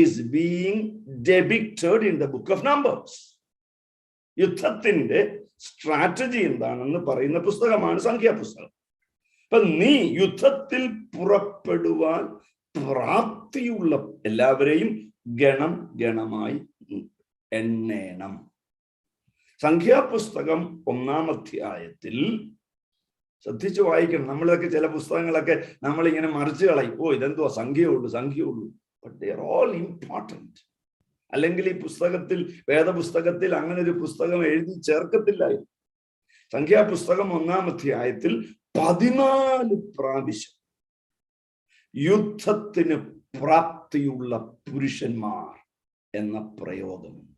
is being depicted in the book of Numbers. യുദ്ധത്തിന്റെ സ്ട്രാറ്റജി എന്താണെന്ന് പറയുന്ന പുസ്തകമാണ് സംഖ്യാപുസ്തകം. അപ്പൊ നീ യുദ്ധത്തിൽ പുറപ്പെടുവാൻ പ്രാപ്തിയുള്ള എല്ലാവരെയും ഗണം ഗണമായി എണ്ണേണം. സംഖ്യാപുസ്തകം 1-ാം അധ്യായത്തിൽ ശ്രദ്ധിച്ചു വായിക്കണം. നമ്മളിതൊക്കെ ചില പുസ്തകങ്ങളൊക്കെ നമ്മളിങ്ങനെ മറിച്ച് കളയും. ഓ, ഇതെന്തോ സംഖ്യയുള്ളൂ. But they are all important. അല്ലെങ്കിൽ ഈ പുസ്തകത്തിൽ, വേദപുസ്തകത്തിൽ അങ്ങനെ ഒരു പുസ്തകം എഴുതി ചേർക്കത്തില്ലായിരുന്നു. സംഖ്യാപുസ്തകം 1-ാം അധ്യായത്തിൽ 14 പ്രാവശ്യം യുദ്ധത്തിന് പ്രാപ്തിയുള്ള പുരുഷന്മാർ എന്ന പ്രയോഗമുണ്ട്.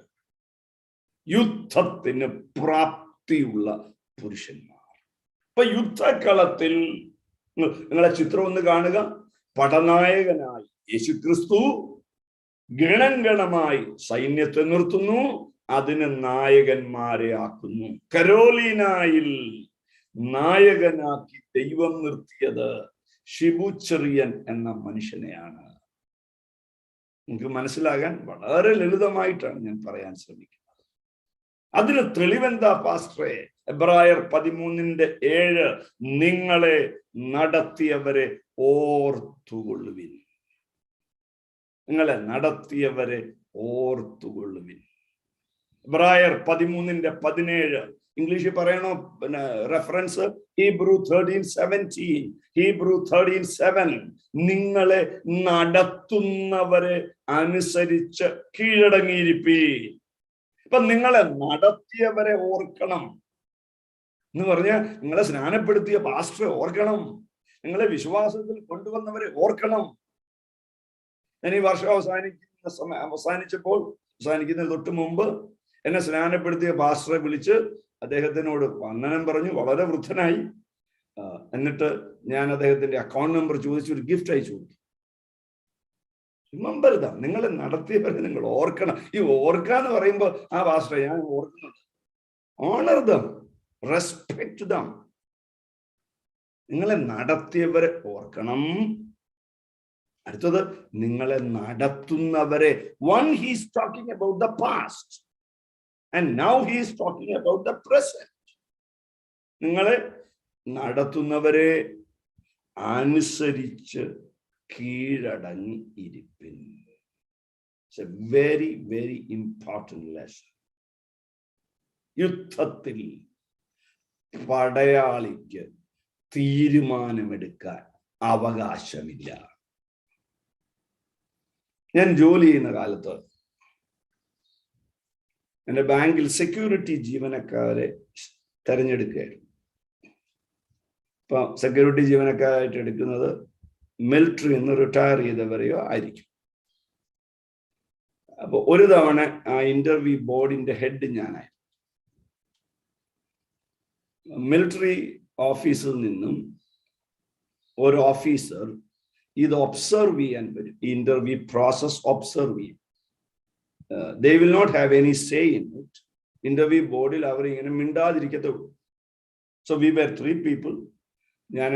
യുദ്ധത്തിന് പ്രാപ്തിയുള്ള പുരുഷന്മാർ. അപ്പൊ യുദ്ധകളത്തിൽ നിങ്ങളെ ചിത്രം ഒന്ന് കാണുക. പടനായകനായി യേശുക്രിസ്തു ഗണഗണമായി സൈന്യത്തെ നിർത്തുന്നു, അതിന് നായകന്മാരെ ആക്കുന്നു. കരോലിനായിൽ നായകനാക്കി ദൈവം നിർത്തിയത് ഷിബു ചെറിയൻ എന്ന മനുഷ്യനെയാണ്. നിങ്ങൾക്ക് മനസ്സിലാകാൻ വളരെ ലളിതമായിട്ടാണ് ഞാൻ പറയാൻ ശ്രമിക്കുന്നത്. അതിന് തെളിവെന്താ പാസ്റ്ററെ? എബ്രായർ 13:7 നിങ്ങളെ നടത്തിയവരെ ഓർത്തുകൊള്ളുവിൻ. നിങ്ങളെ നടത്തിയവരെ ഓർത്തുകൊള്ളുവിൻ. എബ്രായർ 13:17 ഇംഗ്ലീഷിൽ പറയണോ? പിന്നെ റെഫറൻസ് ഹീബ്രു 13:17. ഹീബ്രു 13:7 നിങ്ങളെ നടത്തുന്നവരെ അനുസരിച്ച് കീഴടങ്ങിയിരിപ്പീൻ. ഇപ്പൊ നിങ്ങളെ നടത്തിയവരെ ഓർക്കണം എന്ന് പറഞ്ഞാൽ നിങ്ങളെ സ്നാനപ്പെടുത്തിയ പാസ്റ്ററെ ഓർക്കണം, നിങ്ങളെ വിശ്വാസത്തിൽ കൊണ്ടുവന്നവരെ ഓർക്കണം. ഞാൻ ഈ വർഷം അവസാനിക്കുന്നതിന് തൊട്ട് മുമ്പ് എന്നെ സ്നാനപ്പെടുത്തിയ പാസ്റ്ററെ വിളിച്ച് അദ്ദേഹത്തിനോട് വന്ദനം പറഞ്ഞു. വളരെ വൃദ്ധനായി. എന്നിട്ട് ഞാൻ അദ്ദേഹത്തിന്റെ അക്കൗണ്ട് നമ്പർ ചോദിച്ചു, ഒരു ഗിഫ്റ്റ് അയച്ചു കൊടുത്തു. റിമെമ്പർ ദം, നിങ്ങളെ നടത്തിയവരെ നിങ്ങൾ ഓർക്കണം. ഈ ഓർക്കാന്ന് പറയുമ്പോൾ ആ പാസ്റ്ററെ ഞാൻ ഓർക്കുന്നുണ്ട്. Honour them, respect them. നിങ്ങളെ നടത്തിയവരെ ഓർക്കണം. അടുത്തത് നിങ്ങളെ നടത്തുന്നവരെ. One he is talking about the past and now he is talking about the present. നിങ്ങളെ നടത്തുന്നവരെ അനുസരിച്ച് കീഴടങ്ങി ഇരിപ്പിൻ. It's a very, very important lesson. യുദ്ധത്തിൽ പടയാളിക്ക് തീരുമാനമെടുക്കാൻ അവകാശമില്ല. ഞാൻ ജോലി ചെയ്യുന്ന കാലത്ത് എൻ്റെ ബാങ്കിൽ സെക്യൂരിറ്റി ജീവനക്കാരെ തെരഞ്ഞെടുക്കുകയായിരുന്നു. ഇപ്പൊ സെക്യൂരിറ്റി ജീവനക്കാരായിട്ട് എടുക്കുന്നത് മിലിറ്ററി നിന്ന് റിട്ടയർ ചെയ്തവരെയോ ആയിരിക്കും. അപ്പൊ ഒരു തവണ ആ ഇന്റർവ്യൂ ബോർഡിന്റെ ഹെഡ് ഞാനായിരുന്നു. മിലിറ്ററി ഓഫീസിൽ നിന്നും ഒരു ഓഫീസർ ഇത് ഒബ്സർവ് ചെയ്യാൻ വരും. ഇന്റർവ്യൂ പ്രോസസ് ഒബ്സർവ് ചെയ്യും. They will not have any say in it. Interview ബോർഡിൽ അവർ ഇങ്ങനെ മിണ്ടാതിരിക്കത്തുള്ളൂ. So we were 3 people. ഞാൻ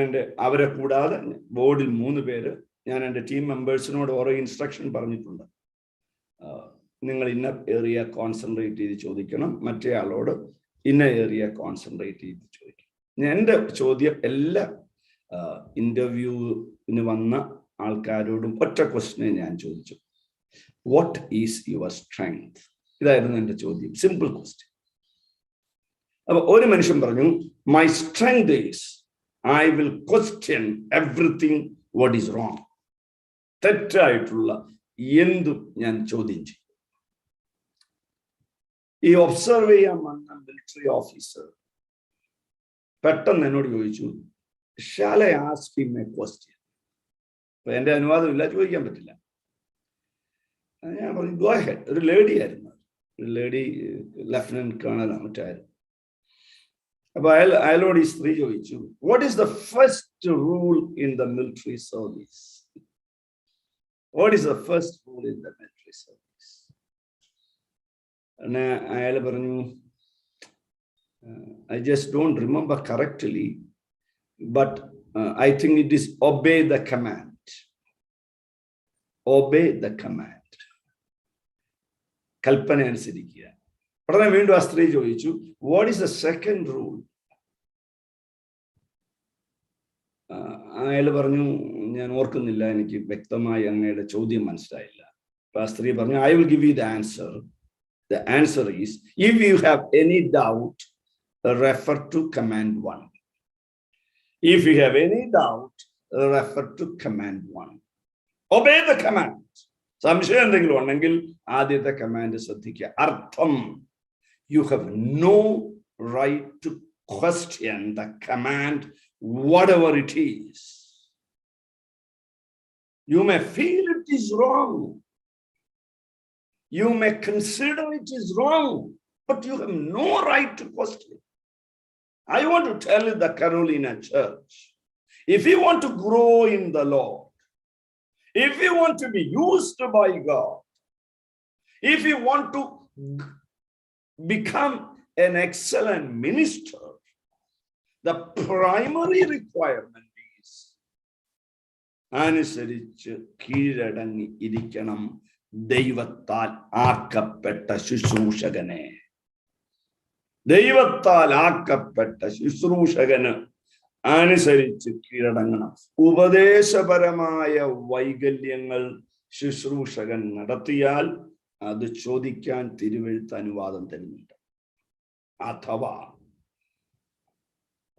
അവരെ കൂടാതെ ബോർഡിൽ 3 പേര്. ഞാൻ എൻ്റെ ടീം മെമ്പേഴ്സിനോട് ഓരോ ഇൻസ്ട്രക്ഷൻ പറഞ്ഞിട്ടുണ്ട്. നിങ്ങൾ ഇന്ന ഏരിയ കോൺസെൻട്രേറ്റ് ചെയ്ത് ചോദിക്കണം, മറ്റേ ആളോട് ഇന്ന ഏരിയ കോൺസെൻട്രേറ്റ് ചെയ്ത് ചോദിക്കണം. എൻ്റെ ചോദ്യം എല്ലാ ഇന്റർവ്യൂവിന് വന്ന ആൾക്കാരോടും ഒറ്റ ക്വസ്റ്റ്യനെ ഞാൻ ചോദിച്ചു, വാട്ട് ഈസ് യുവർ സ്ട്രെങ്ത്? ഇതായിരുന്നു എൻ്റെ ചോദ്യം. Simple question. അപ്പൊ ഒരു മനുഷ്യൻ പറഞ്ഞു, my strength is I will question everything what is wrong. തെറ്റായിട്ടുള്ള എന്തും ഞാൻ ചോദ്യം ചെയ്യും. ഈ ഒബ്സർവ് ചെയ്യാൻ വന്ന മിലിറ്ററി ഓഫീസർ പെട്ടെന്ന് എന്നോട് ചോദിച്ചു, shall I ask him a question? അപ്പൊ എൻ്റെ അനുവാദം ഇല്ല, ചോദിക്കാൻ പറ്റില്ല. ഞാൻ പറഞ്ഞു, ഗോ അഹെഡ്. ഒരു ലേഡി ആയിരുന്നു, ഒരു ലേഡി ലെഫ്റ്റനന്റ് കേണൽ മറ്റായിരുന്നു. അപ്പൊ അയാളോട് ഈ സ്ത്രീ ചോദിച്ചു, what is the first rule in the military service? What is the first rule in the military service? അയാൾ പറഞ്ഞു, I just don't remember correctly, but I think it is obey the command. Obey the command. കൽപ്പന അനുസരിക്കുക. ഉടനെ വീണ്ടും ആ സ്ത്രീ ചോദിച്ചു, what is the second rule? അയാൾ പറഞ്ഞു, ഞാൻ ഓർക്കുന്നില്ല, എനിക്ക് വ്യക്തമായി അങ്ങയുടെ ചോദ്യം മനസ്സിലായില്ല. അപ്പൊ ആ സ്ത്രീ പറഞ്ഞു, I will give you the answer. The answer is, if you have any doubt, refer to command 1. If you have any doubt, refer to command 1. Obey the command. സംശയം എന്തെങ്കിലും ഉണ്ടെങ്കിൽ ആദ്യത്തെ കമാൻഡ് ശ്രദ്ധിക്കുക. അർത്ഥം, you have no right to question the command, whatever it is. You may feel it is wrong. You may consider it is wrong, but you have no right to question it. I want to tell you, the Carolina Church, if you want to grow in the Lord, if you want to be used by God, if you want to become an excellent minister, the primary requirement is അനുസരിച്ച് കീഴടങ്ങി ഇരിക്കണം ദൈവത്താൽ ആക്കപ്പെട്ട ശുശ്രൂഷകനെ. ദൈവത്താൽ ആക്കപ്പെട്ട ശുശ്രൂഷകന് അനുസരിച്ച് കീഴടങ്ങണം. ഉപദേശപരമായ വൈകല്യങ്ങൾ ശുശ്രൂഷകൻ നടത്തിയാൽ അത് ചോദിക്കാൻ തിരുവെഴുത്ത് അനുവാദം തരുന്നുണ്ട്. അഥവാ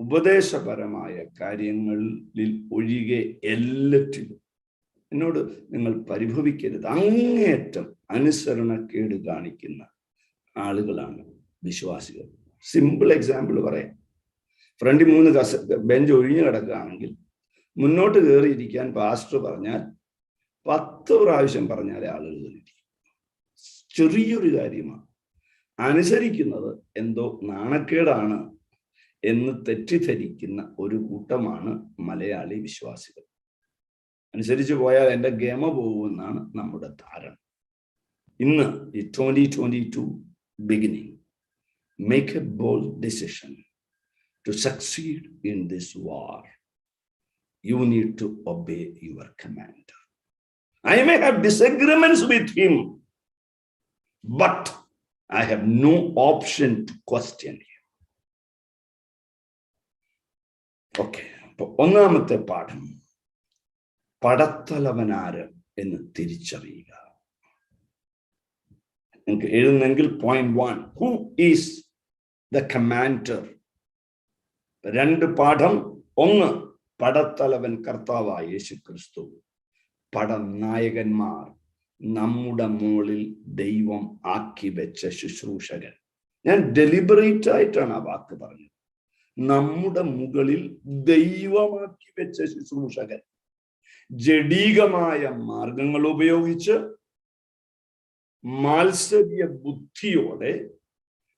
ഉപദേശപരമായ കാര്യങ്ങളിൽ ഒഴികെ എല്ലാറ്റിലും എന്നോട് നിങ്ങൾ പരിഭവിക്കരുത്, അങ്ങേയറ്റം അനുസരണക്കേട് കാണിക്കുന്ന ആളുകളാണ് വിശ്വാസികൾ. സിമ്പിൾ എക്സാമ്പിൾ പറയാം. ഫ്രണ്ടിൽ 3 ബെഞ്ച് ഒഴിഞ്ഞു കിടക്കുകയാണെങ്കിൽ മുന്നോട്ട് കയറിയിരിക്കാൻ പാസ്റ്റർ പറഞ്ഞാൽ 10 പ്രാവശ്യം പറഞ്ഞാലേ ആളുകൾ കയറിയിരിക്കും. ചെറിയൊരു കാര്യമാണ്. അനുസരിക്കുന്നത് എന്തോ നാണക്കേടാണ് എന്ന് തെറ്റിദ്ധരിക്കുന്ന ഒരു കൂട്ടമാണ് മലയാളി വിശ്വാസികൾ. അനുസരിച്ച് പോയാൽ എൻ്റെ ഗമ പോകുമെന്നാണ് നമ്മുടെ ധാരണ. ഇന്ന് ഈ 2022 beginning, make a bold decision to succeed in this war. You need to obey your commander. I may have disagreements with him, but I have no option to question him. Okay, അപ്പൊ ഒന്നാമത്തെ പാഠം, പടത്തലവനാര് എന്ന് തിരിച്ചറിയുക. നിങ്ങൾക്ക് എഴുതുന്നെങ്കിൽ point 1, who is the commander? 2 പാഠം. 1, പടത്തലവൻ കർത്താവായ യേശു ക്രിസ്തു. പടനായകന്മാർ നമ്മുടെ മുകളിൽ ദൈവം ആക്കി വെച്ച ശുശ്രൂഷകൻ. ഞാൻ ഡെലിബറേറ്റ് ആയിട്ടാണ് ആ വാക്ക് പറഞ്ഞത്. നമ്മുടെ മുകളിൽ ദൈവമാക്കി വെച്ച ശുശ്രൂഷകൻ. ജഡീകമായ മാർഗങ്ങൾ ഉപയോഗിച്ച് മാത്സര്യ ബുദ്ധിയോടെ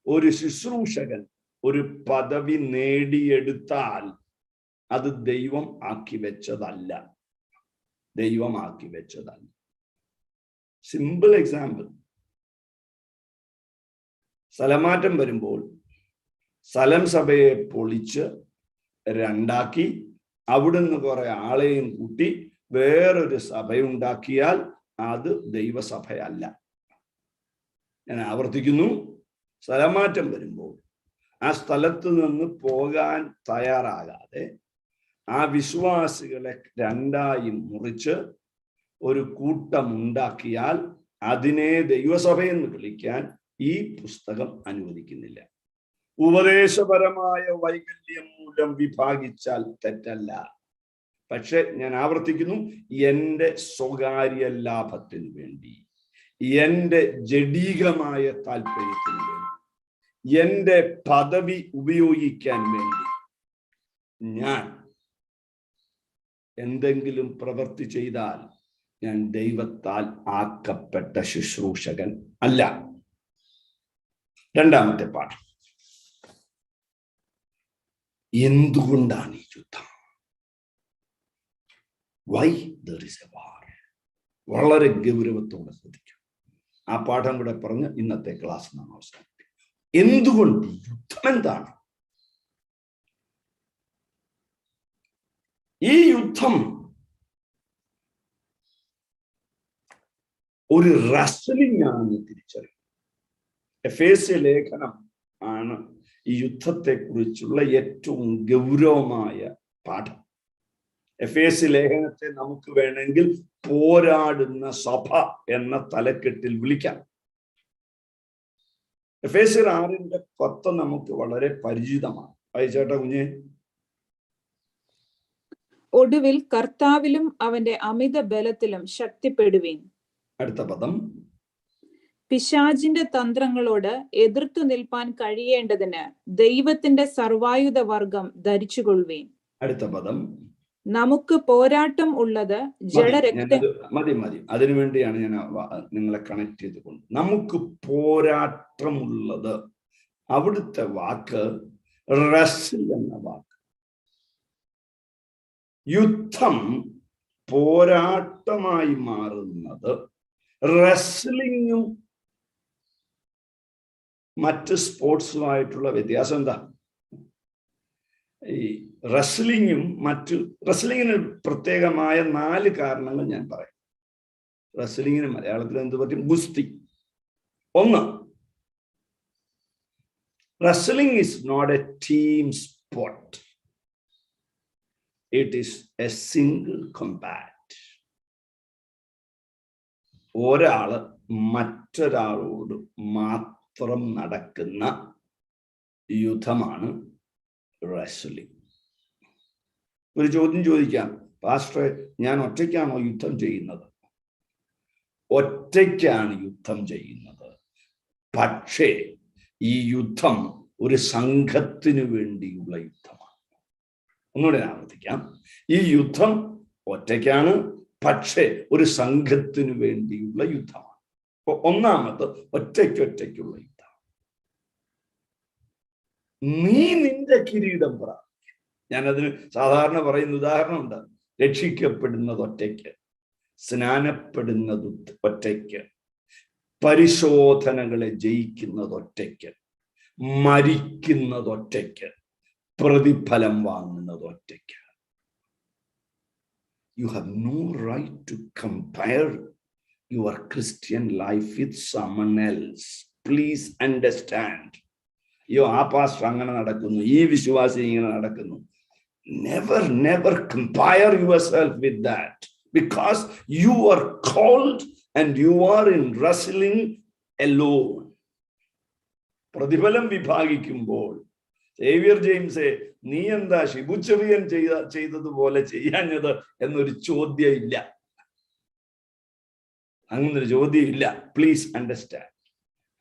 ഒരു ശുശ്രൂഷകൻ ഒരു പദവി നേടിയെടുത്താൽ അത് ദൈവം ആക്കി വെച്ചതല്ല. ദൈവമാക്കി വെച്ചതല്ല. Simple example. സ്ഥലമാറ്റം വരുമ്പോൾ സ്ഥലം സഭയെ പൊളിച്ച് 2ആക്കി അവിടുന്ന് കുറെ ആളെയും കൂട്ടി വേറൊരു സഭയുണ്ടാക്കിയാൽ അത് ദൈവസഭയല്ല. ഞാൻ ആവർത്തിക്കുന്നു, സ്ഥലമാറ്റം വരുമ്പോൾ ആ സ്ഥലത്ത് നിന്ന് പോകാൻ തയ്യാറാകാതെ ആ വിശ്വാസികളെ 2ആയി മുറിച്ച് ഒരു കൂട്ടം ഉണ്ടാക്കിയാൽ അതിനെ ദൈവസഭയെന്ന് വിളിക്കാൻ ഈ പുസ്തകം അനുവദിക്കുന്നില്ല. ഉപദേശപരമായ വൈകല്യം മൂലം വിഭാഗിച്ചാൽ തെറ്റല്ല. പക്ഷെ ഞാൻ ആവർത്തിക്കുന്നു, എൻ്റെ സ്വകാര്യ ലാഭത്തിന് വേണ്ടി, എൻ്റെ ജഡീകമായ താല്പര്യത്തിന് വേണ്ടി, എൻ്റെ പദവി ഉപയോഗിക്കാൻ വേണ്ടി ഞാൻ എന്തെങ്കിലും പ്രവൃത്തി ചെയ്താൽ ഞാൻ ദൈവത്താൽ ആക്കപ്പെട്ട ശുശ്രൂഷകൻ അല്ല. 2ാമത്തെ പാഠം, എന്തുകൊണ്ടാണ് ഈ യുദ്ധം? Why there is a war? വളരെ ഗൗരവത്തോടെ ശ്രദ്ധിക്കും. ആ പാഠം കൂടെ പറഞ്ഞ് ഇന്നത്തെ ക്ലാസ് നാം അവസാനിപ്പിക്കും. എന്തുകൊണ്ട് യുദ്ധം? എന്താണ് ഈ യുദ്ധം? ഒരു റെസ്ലിംഗ് ആണെന്ന് തിരിച്ചറിയും. എഫേസ്യ ലേഖനം ആണ് ഈ യുദ്ധത്തെ കുറിച്ചുള്ള ഏറ്റവും ഗൗരവമായ പാഠം. എഫേസ്യ ലേഖനത്തെ നമുക്ക് വേണമെങ്കിൽ പോരാടുന്ന സഭ എന്ന തലക്കെട്ടിൽ വിളിക്കാം. എഫേസ്യർ 6:10 നമുക്ക് വളരെ പരിചിതമാണ്. വായിച്ചേട്ടാ കുഞ്ഞെ. ഒടുവിൽ കർത്താവിലും അവന്റെ അമിത ബലത്തിലും ശക്തിപ്പെടുവീൻ. അടുത്ത പദം, പിശാചിന്റെ തന്ത്രങ്ങളോട് എതിർത്തു നിൽപ്പാൻ കഴിയേണ്ടതിന് ദൈവത്തിന്റെ സർവായുധ വർഗം ധരിച്ചുകൊള്ളുവീൻ. അടുത്ത പദം, നമുക്ക് പോരാട്ടം ഉള്ളത് മതി. അതിനുവേണ്ടിയാണ് ഞാൻ നിങ്ങളെ കണക്ട് ചെയ്തുകൊണ്ട്. നമുക്ക് പോരാട്ടമുള്ളത്, അവിടുത്തെ വാക്ക് റെസ്ൽ എന്ന വാക്ക്. യുദ്ധം പോരാട്ടമായി മാറുന്നത് റെസ്ലിങ്ങും മറ്റ് സ്പോർട്സുമായിട്ടുള്ള വ്യത്യാസം എന്താ? ഈ റെസ്ലിങ്ങിന് പ്രത്യേകമായ 4 കാരണങ്ങൾ ഞാൻ പറയാം. റെസ്ലിങ്ങിന് മലയാളത്തിൽ എന്ത് പറയും? ഗുസ്തി. 1, Wrestling is not a team sport. It is a single combat. ഒരാള് മറ്റൊരാളോട് മാത്രം നടക്കുന്ന യുദ്ധമാണ് റെസ്ലിംഗ്. ഒരു ചോദ്യം ചോദിക്കാം, പാസ്റ്ററെ, ഞാൻ ഒറ്റയ്ക്കാണോ യുദ്ധം ചെയ്യുന്നത്? ഒറ്റയ്ക്കാണ് യുദ്ധം ചെയ്യുന്നത്. പക്ഷേ ഈ യുദ്ധം ഒരു സംഘത്തിനു വേണ്ടിയുള്ള യുദ്ധമാണ്. ഒന്നുകൂടെ ആവർത്തിക്കാം, ഈ യുദ്ധം ഒറ്റയ്ക്കാണ്, പക്ഷേ ഒരു സംഘത്തിനു വേണ്ടിയുള്ള യുദ്ധമാണ്. അപ്പൊ ഒന്നാമത് ഒറ്റയ്ക്കൊറ്റയ്ക്കുള്ള യുദ്ധം. നീ നിന്റെ കിരീടം പ്രാപിക്കും. ഞാനതിന് സാധാരണ പറയുന്ന ഉദാഹരണമുണ്ട്. രക്ഷിക്കപ്പെടുന്നത് ഒറ്റയ്ക്ക്, സ്നാനപ്പെടുന്നത് ഒറ്റയ്ക്ക്, പരിശോധനകളെ ജയിക്കുന്നത് ഒറ്റയ്ക്ക്, മരിക്കുന്നത് ഒറ്റയ്ക്ക്, പ്രതിഫലം വാങ്ങുന്നത് ഒറ്റയ്ക്ക്. You have no right to compare your Christian life with someone else. Please understand. അയ്യോ, ആ പാസ്റ്റർ അങ്ങനെ നടക്കുന്നു, ഈ വിശ്വാസി ഇങ്ങനെ നടക്കുന്നു. Never compare yourself with that, because you are called and you are in wrestling alone. പ്രതിഫലം വിഭാഗിക്കുമ്പോൾ സേവ്യർ ജെയിംസെ, നീ എന്താ ഷിബു ചെറിയൻ ചെയ്തതുപോലെ ചെയ്യാഞ്ഞത് എന്നൊരു ചോദ്യം ഇല്ല. അങ്ങനൊരു ചോദ്യം ഇല്ല. Please understand.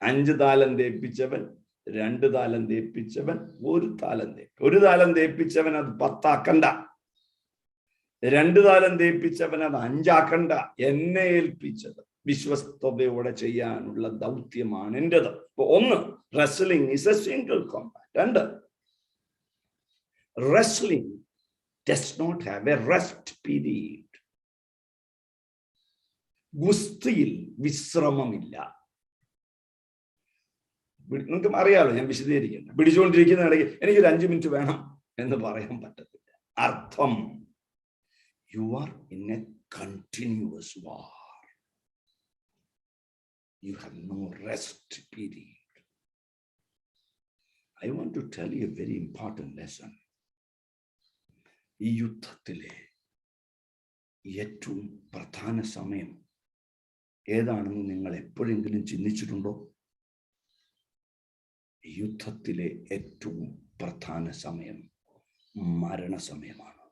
5 താലന്ത് ഏൽപ്പിച്ചവൻ, 2 താലന്ത് ഏൽപ്പിച്ചവൻ, 1 താലന്ത്. 1 താലന്ത് ഏൽപ്പിച്ചവൻ അത് 10 ആക്കണ്ട. 2 താലന്ത് ഏൽപ്പിച്ചവൻ അത് 5 ആക്കണ്ട. എന്നെ ഏൽപ്പിച്ചത് വിശ്വസ്തയോടെ ചെയ്യാനുള്ള ദൗത്യമാണ് എന്റേത്. അപ്പൊ 1, wrestling is a single combat. 2, wrestling does not have a rest period. ഗുസ്തിയിൽ വിശ്രമമില്ല. നിങ്ങൾക്ക് അറിയാലോ, ഞാൻ വിശദീകരിക്കുന്നു. പിടിച്ചുകൊണ്ടിരിക്കുന്ന ഇടയ്ക്ക് എനിക്കൊരു 5 മിനിറ്റ് വേണം എന്ന് പറയാൻ പറ്റത്തില്ല. അർത്ഥം, you are in A continuous war. You have no rest period. I want to tell you a very important lesson. ഈ യുദ്ധത്തിലെ ഏറ്റവും പ്രധാന സമയം ഏതാണെന്ന് നിങ്ങൾ എപ്പോഴെങ്കിലും ചിന്തിച്ചിട്ടുണ്ടോ? യുദ്ധത്തിലെ ഏറ്റവും പ്രധാന സമയം മരണസമയമാണ്.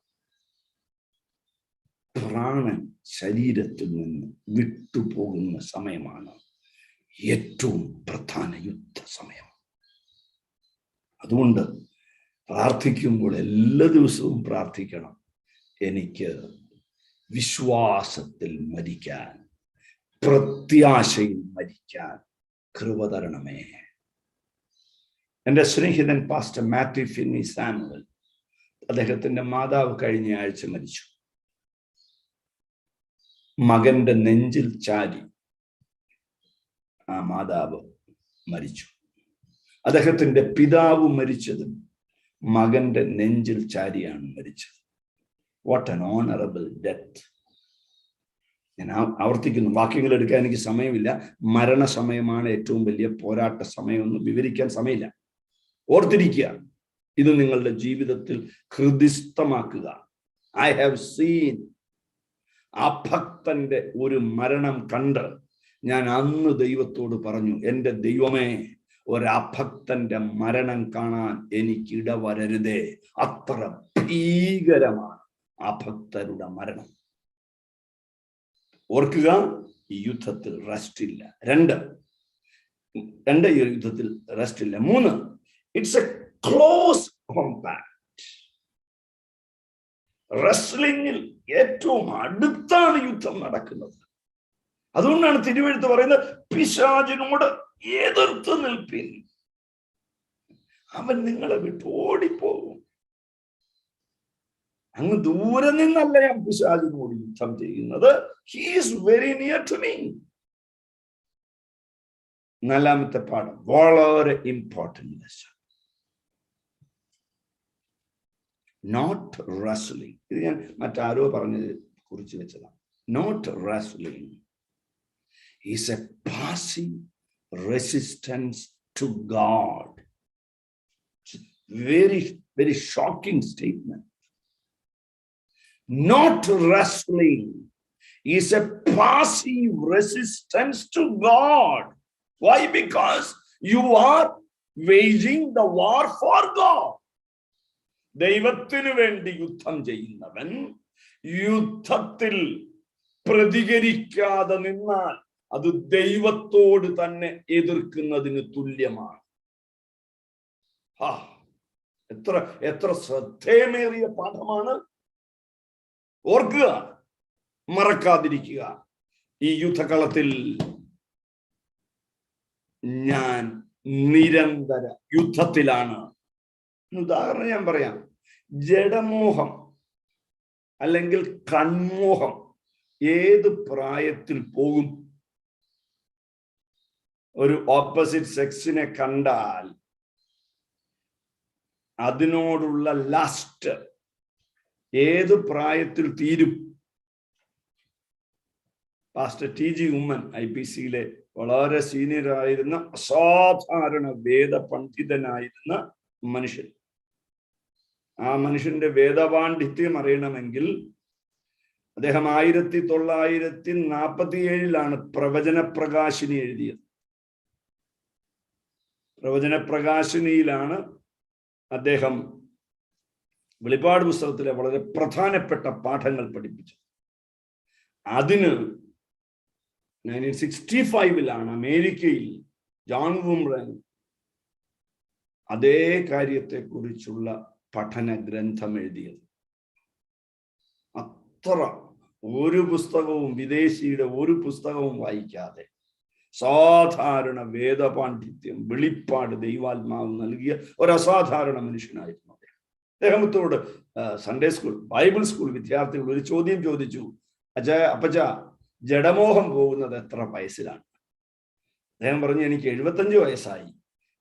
പ്രാണൻ ശരീരത്തിൽ നിന്ന് വിട്ടുപോകുന്ന സമയമാണ് ഏറ്റവും പ്രധാന യുദ്ധസമയം. അതുകൊണ്ട് പ്രാർത്ഥിക്കുമ്പോൾ എല്ലാ ദിവസവും പ്രാർത്ഥിക്കണം, എനിക്ക് വിശ്വാസത്തിൽ മരിക്കാൻ, പ്രത്യാശയിൽ മരിക്കാൻ കൃപ തരണമേ. എൻ്റെ സ്നേഹിതൻ പാസ്റ്റർ മാത്യു ഫിന്നി സാമുവൽ, അദ്ദേഹത്തിന്റെ മാതാവ് കഴിഞ്ഞ ആഴ്ച മരിച്ചു. മകന്റെ നെഞ്ചിൽ ചാരി ആ മാതാവ് മരിച്ചു. അദ്ദേഹത്തിന്റെ പിതാവ് മരിച്ചതും മകന്റെ നെഞ്ചിൽ ചാരിയാണ് മരിച്ചത്. What an honourable death. ഞാൻ ആവർത്തിക്കുന്നു, വാക്യങ്ങൾ എടുക്കാൻ എനിക്ക് സമയമില്ല. മരണസമയമാണ് ഏറ്റവും വലിയ പോരാട്ട സമയമൊന്നും വിവരിക്കാൻ സമയമില്ല. ഓർത്തിരിക്കുക, ഇത് നിങ്ങളുടെ ജീവിതത്തിൽ ഹൃദിസ്ഥമാക്കുക. I have seen. ആ ഭക്തന്റെ ഒരു മരണം കണ്ട് ഞാൻ അന്ന് ദൈവത്തോട് പറഞ്ഞു, എൻ്റെ ദൈവമേ, ഒരഭക്തന്റെ മരണം കാണാൻ എനിക്ക് ഇടവരരുതേ. അത്ര ഭീകരമാണ് ആ ഭക്തരുടെ മരണം. ഓർക്കുക, ഈ യുദ്ധത്തിൽ റെസ്റ്റ് ഇല്ല. 2 ഈ യുദ്ധത്തിൽ റെസ്റ്റ് ഇല്ല. 3, ഇറ്റ്സ് എ ക്ലോസ് കോമ്പാക്ട്. റെസ്ലിംഗിൽ ഏറ്റവും അടുത്താണ് യുദ്ധം നടക്കുന്നത്. അതുകൊണ്ടാണ് തിരുവെഴുത്ത് പറയുന്നത്, പിശാചിനോട് എതിർത്ത് നിൽപ്പിൻ, അവൻ നിങ്ങളെ വിട്ട് ഓടിപ്പോകും. അങ്ങ് ദൂരെ നിന്നല്ല ഞാൻ പിശാചിനോട് യുദ്ധം ചെയ്യുന്നത്. He is very near to me. 4ാമത്തെ പാഠം, വളരെ ഇമ്പോർട്ടന്റ് ലെസൺ. Not wrestling. ഇത് ഞാൻ മറ്റാരോ പറഞ്ഞത് കുറിച്ച് വെച്ചതാണ്. Not wrestling is a passive resistance to God. Very, very shocking statement. Not wrestling is a passive resistance to God. Why? Because you are waging the war for God. ദൈവത്തിനു വേണ്ടി യുദ്ധം ചെയ്യുന്നവൻ യുദ്ധത്തിൽ പ്രതികരിക്കാതെ നിന്നാൽ അത് ദൈവത്തോട് തന്നെ എതിർക്കുന്നതിന് തുല്യമാണ്. എത്ര എത്ര ശ്രദ്ധേയമേറിയ പാഠമാണ്. ഓർക്കുക, മറക്കാതിരിക്കുക. ഈ യുദ്ധകളത്തിൽ ഞാൻ നിരന്തര യുദ്ധത്തിലാണ്. ഉദാഹരണം ഞാൻ പറയാം. ജഡമോഹം അല്ലെങ്കിൽ കൺമോഹം ഏത് പ്രായത്തിൽ പോകും? ഒരു ഓപ്പോസിറ്റ് സെക്സിനെ കണ്ടാൽ അതിനോടുള്ള ലസ്റ്റ് ഏത് പ്രായത്തിൽ തീരും? Pastor TG. ഉമ്മൻ IPCയിലെ വളരെ സീനിയറായിരുന്ന അസാധാരണ വേദ പണ്ഡിതനായിരുന്ന മനുഷ്യൻ. ആ മനുഷ്യന്റെ വേദപാണ്ഡിത്യം അറിയണമെങ്കിൽ അദ്ദേഹം 1947 പ്രവചന പ്രകാശിനി എഴുതിയത്. പ്രവചന പ്രകാശിനിയിലാണ് അദ്ദേഹം വെളിപ്പാട് പുസ്തകത്തിലെ വളരെ പ്രധാനപ്പെട്ട പാഠങ്ങൾ പഠിപ്പിച്ചത്. അതിന് 1965 അമേരിക്കയിൽ ജോൺ വുംബ്രൻ അതേ കാര്യത്തെക്കുറിച്ചുള്ള പഠന ഗ്രന്ഥം എഴുതിയത്. അത്ര ഒരു പുസ്തകവും, വിദേശിയുടെ ഒരു പുസ്തകവും വായിക്കാതെ സാധാരണ വേദപാണ്ഡിത്യം, വെളിപ്പാട് ദൈവാത്മാവ് നൽകിയ ഒരു അസാധാരണ മനുഷ്യനായിരുന്നു അദ്ദേഹം. അദ്ദേഹത്തോട് സൺഡേ സ്കൂൾ, ബൈബിൾ സ്കൂൾ വിദ്യാർത്ഥികൾ ഒരു ചോദ്യം ചോദിച്ചു. അപ്പച്ച, ജഡമോഹം പോകുന്നത് എത്ര വയസ്സിലാണ്? അദ്ദേഹം പറഞ്ഞു, എനിക്ക് 75 വയസ്സായി.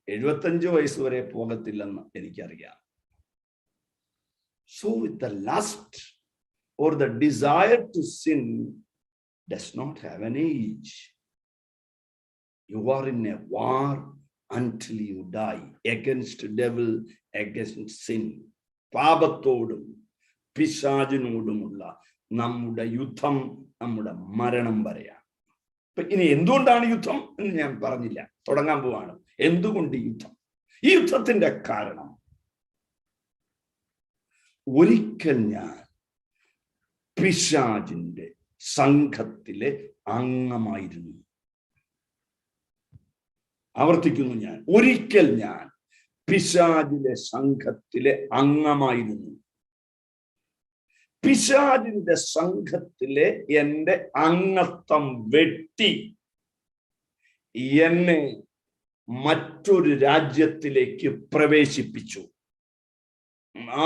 75 വയസ്സ് വരെ പോകത്തില്ലെന്ന് എനിക്കറിയാം. So with the lust or the desire to sin does not have an age. You are in a war until you die against the devil, against sin. പാപത്തോടും പിശാചിനോടുമുള്ള നമ്മുടെ യുദ്ധം നമ്മുടെ മരണം വരെയാണ്. ഇനി എന്തുകൊണ്ടാണ് യുദ്ധം എന്ന് ഞാൻ പറഞ്ഞില്ല, തുടങ്ങാൻ പോവാണ്. എന്തുകൊണ്ട് യുദ്ധം? ഈ യുദ്ധത്തിന്റെ കാരണം, ഒരിക്കൽ ഞാൻ പിശാചിന്റെ സംഘത്തിലെ അംഗമായിരുന്നു. ആവർത്തിക്കുന്നു, ഞാൻ ഒരിക്കൽ ഞാൻ പിശാചിലെ സംഘത്തിലെ അംഗമായിരുന്നു. പിശാചിന്റെ സംഘത്തിലെ എന്റെ അംഗത്വം വെട്ടി എന്നെ മറ്റൊരു രാജ്യത്തിലേക്ക് പ്രവേശിപ്പിച്ചു.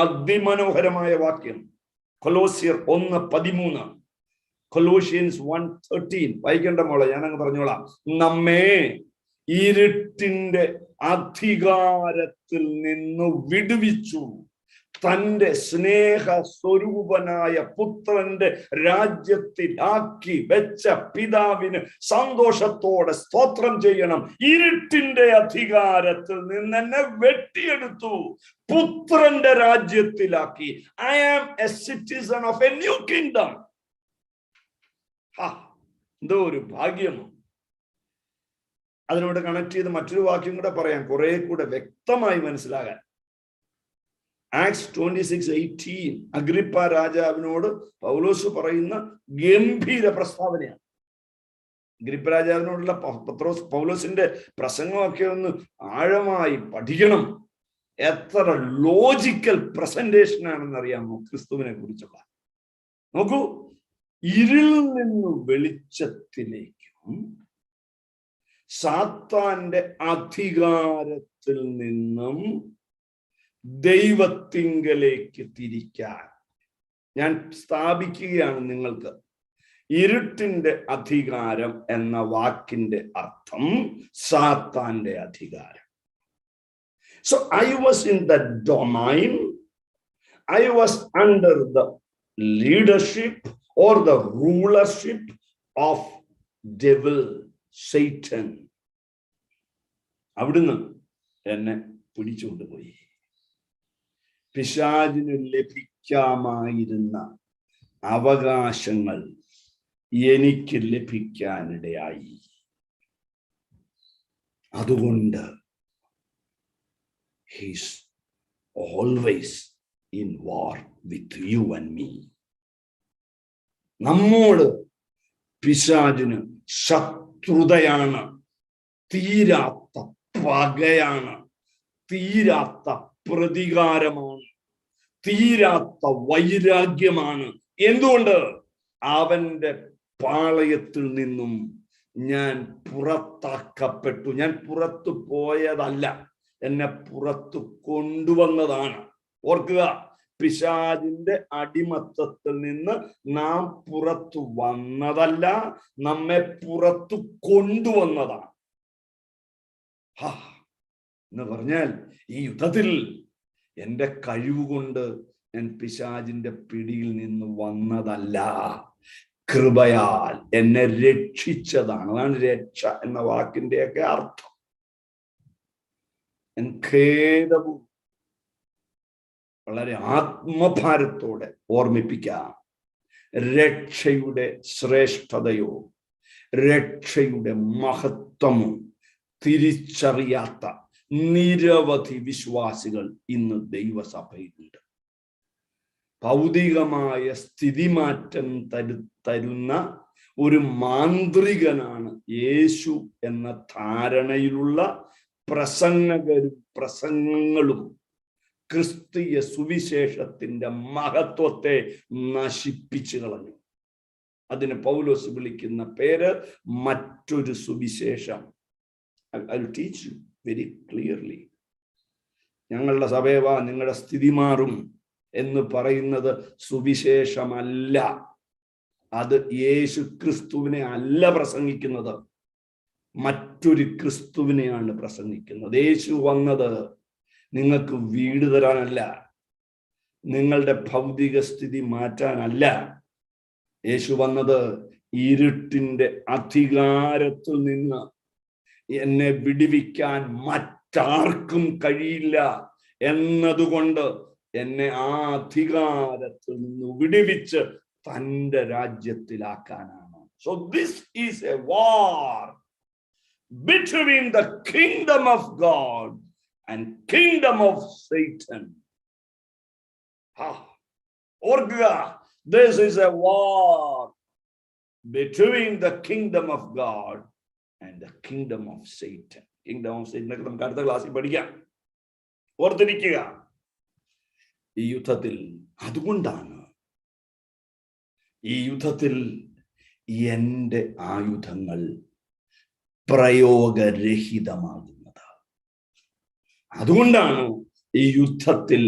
അതിമനോഹരമായ വാക്യം കൊലോസ്യർ 1:13, കൊലോഷ്യൻസ് 1:13. വായിക്കേണ്ട മോളെ, ഞാനങ്ങ് പറഞ്ഞോളാം. നമ്മെ ഇരുട്ടിന്റെ അധികാരത്തിൽ നിന്ന് വിടുവിച്ചു, തന്റെ സ്നേഹ സ്വരൂപനായ പുത്രന്റെ രാജ്യത്തിലാക്കി വെച്ച പിതാവിന് സന്തോഷത്തോടെ സ്തോത്രം ചെയ്യണം. ഇരുട്ടിന്റെ അധികാരത്തിൽ നിന്ന് എന്നെ വെട്ടിയെടുത്തു, പുത്രന്റെ രാജ്യത്തിലാക്കി. I am a citizen of a new kingdom. എന്തോ ഒരു ഭാഗ്യം. അതിനോട് കണക്ട് ചെയ്ത് മറ്റൊരു വാക്യം കൂടെ പറയാം, കുറെ കൂടെ വ്യക്തമായി മനസ്സിലാകാൻ. ആക്ട്സ് 26:18 അഗ്രിപ്പ രാജാവിനോട് പൗലോസ് പറയുന്ന ഗംഭീര പ്രസ്താവനയാണ്. അഗ്രിപ്പ രാജാവിനോടുള്ള പൗലോസിന്റെ പ്രസംഗമൊക്കെ ഒന്ന് ആഴമായി പഠിക്കണം. എത്ര ലോജിക്കൽ പ്രസന്റേഷൻ ആണെന്ന് അറിയാമോ ക്രിസ്തുവിനെ കുറിച്ചുള്ള? നോക്കൂ, ഇരുളിൽ നിന്ന് വെളിച്ചത്തിലേക്കും സാത്താന്റെ അധികാരത്തിൽ നിന്നും ദൈവത്തിങ്കലേക്ക് തിരിക്കാൻ ഞാൻ സ്ഥാപിക്കുകയാണ് നിങ്ങൾക്ക്. ഇരുട്ടിന്റെ അധികാരം എന്ന വാക്കിന്റെ അർത്ഥം സാത്താന്റെ അധികാരം. So I was in the domain, I was under the leadership or the rulership of devil, Satan. അവിടുന്ന് എന്നെ പിടിച്ചുകൊണ്ടുപോയി. പിശാചിന് ലഭിക്കാമായിരുന്ന അവകാശങ്ങൾ എനിക്ക് ലഭിക്കാനിടയായി. അതുകൊണ്ട് he's always in war with you and me. നമ്മോട് പിശാചിന് ശത്രുതയാണ്, തീരാത്ത പകയാണ്, തീരാത്ത പ്രതികാരമാണ്, തീരാത്ത വൈരാഗ്യമാണ്. എന്തുകൊണ്ട്? അവന്റെ പാളയത്തിൽ നിന്നും ഞാൻ പുറത്താക്കപ്പെട്ടു. ഞാൻ പുറത്തു പോയതല്ല, എന്നെ പുറത്തു കൊണ്ടുവന്നതാണ്. ഓർക്കുക, പിശാചിന്റെ അടിമത്തത്തിൽ നിന്ന് നാം പുറത്തു വന്നതല്ല, നമ്മെ പുറത്തു കൊണ്ടുവന്നതാണ്. എന്ന് പറഞ്ഞാൽ ഈ യുദ്ധത്തിൽ എന്റെ കഴിവുകൊണ്ട് ഞാൻ പിശാചിന്റെ പിടിയിൽ നിന്ന് വന്നതല്ല, കൃപയാൽ എന്നെ രക്ഷിച്ചതാണ്. അതാണ് രക്ഷ എന്ന വാക്കിന്റെയൊക്കെ അർത്ഥം. ഖേദവും വളരെ ആത്മഭാരത്തോടെ ഓർമ്മിപ്പിക്കാം, രക്ഷയുടെ ശ്രേഷ്ഠതയോ രക്ഷയുടെ മഹത്വമോ തിരിച്ചറിയാത്ത നിരവധി വിശ്വാസികൾ ഇന്ന് ദൈവസഭയിലുണ്ട്. ഭൗതികമായ സ്ഥിതിമാറ്റം തരുന്ന ഒരു മാന്ത്രികനാണ് യേശു എന്ന ധാരണയിലുള്ള പ്രസംഗങ്ങളും ക്രിസ്തീയ സുവിശേഷത്തിന്റെ മഹത്വത്തെ നശിപ്പിച്ചു കളഞ്ഞു. അതിന് പൗലോസ് വിളിക്കുന്ന പേര് മറ്റൊരു സുവിശേഷം. I'll teach you very clearly. ഞങ്ങളുടെ സഭേവാ, നിങ്ങളുടെ സ്ഥിതി മാറും എന്ന് പറയുന്നത് സുവിശേഷമല്ല. അത് യേശു ക്രിസ്തുവിനെ അല്ല പ്രസംഗിക്കുന്നത്, മറ്റൊരു ക്രിസ്തുവിനെയാണ് പ്രസംഗിക്കുന്നത്. യേശു വന്നത് നിങ്ങൾക്ക് വീട് തരാനല്ല, നിങ്ങളുടെ ഭൗതിക സ്ഥിതി മാറ്റാനല്ല. യേശു വന്നത് ഇരുട്ടിന്റെ അധികാരത്തിൽ നിന്ന് എന്നെ വിടുവിക്കാൻ മറ്റാർക്കും കഴിയില്ല എന്നതുകൊണ്ട് എന്നെ ആ അധികാരത്തിൽ നിന്ന് വിടുവിച്ച് തന്റെ രാജ്യത്തിലാക്കാനാണ്. So this is a war between the kingdom of God and kingdom of Satan. ഓർക്കുക, this is a war between the kingdom of God and the kingdom of Satan. Kingdom of Satan നമുക്ക് അടുത്ത ക്ലാസ്സിൽ പഠിക്കാം. ഓർത്തിരിക്കുക, ഈ യുദ്ധത്തിൽ അതുകൊണ്ടാണ് ഈ യുദ്ധത്തിൽ എൻ്റെ ആയുധങ്ങൾ പ്രയോഗരഹിതമാകുന്നത്. അതുകൊണ്ടാണ് ഈ യുദ്ധത്തിൽ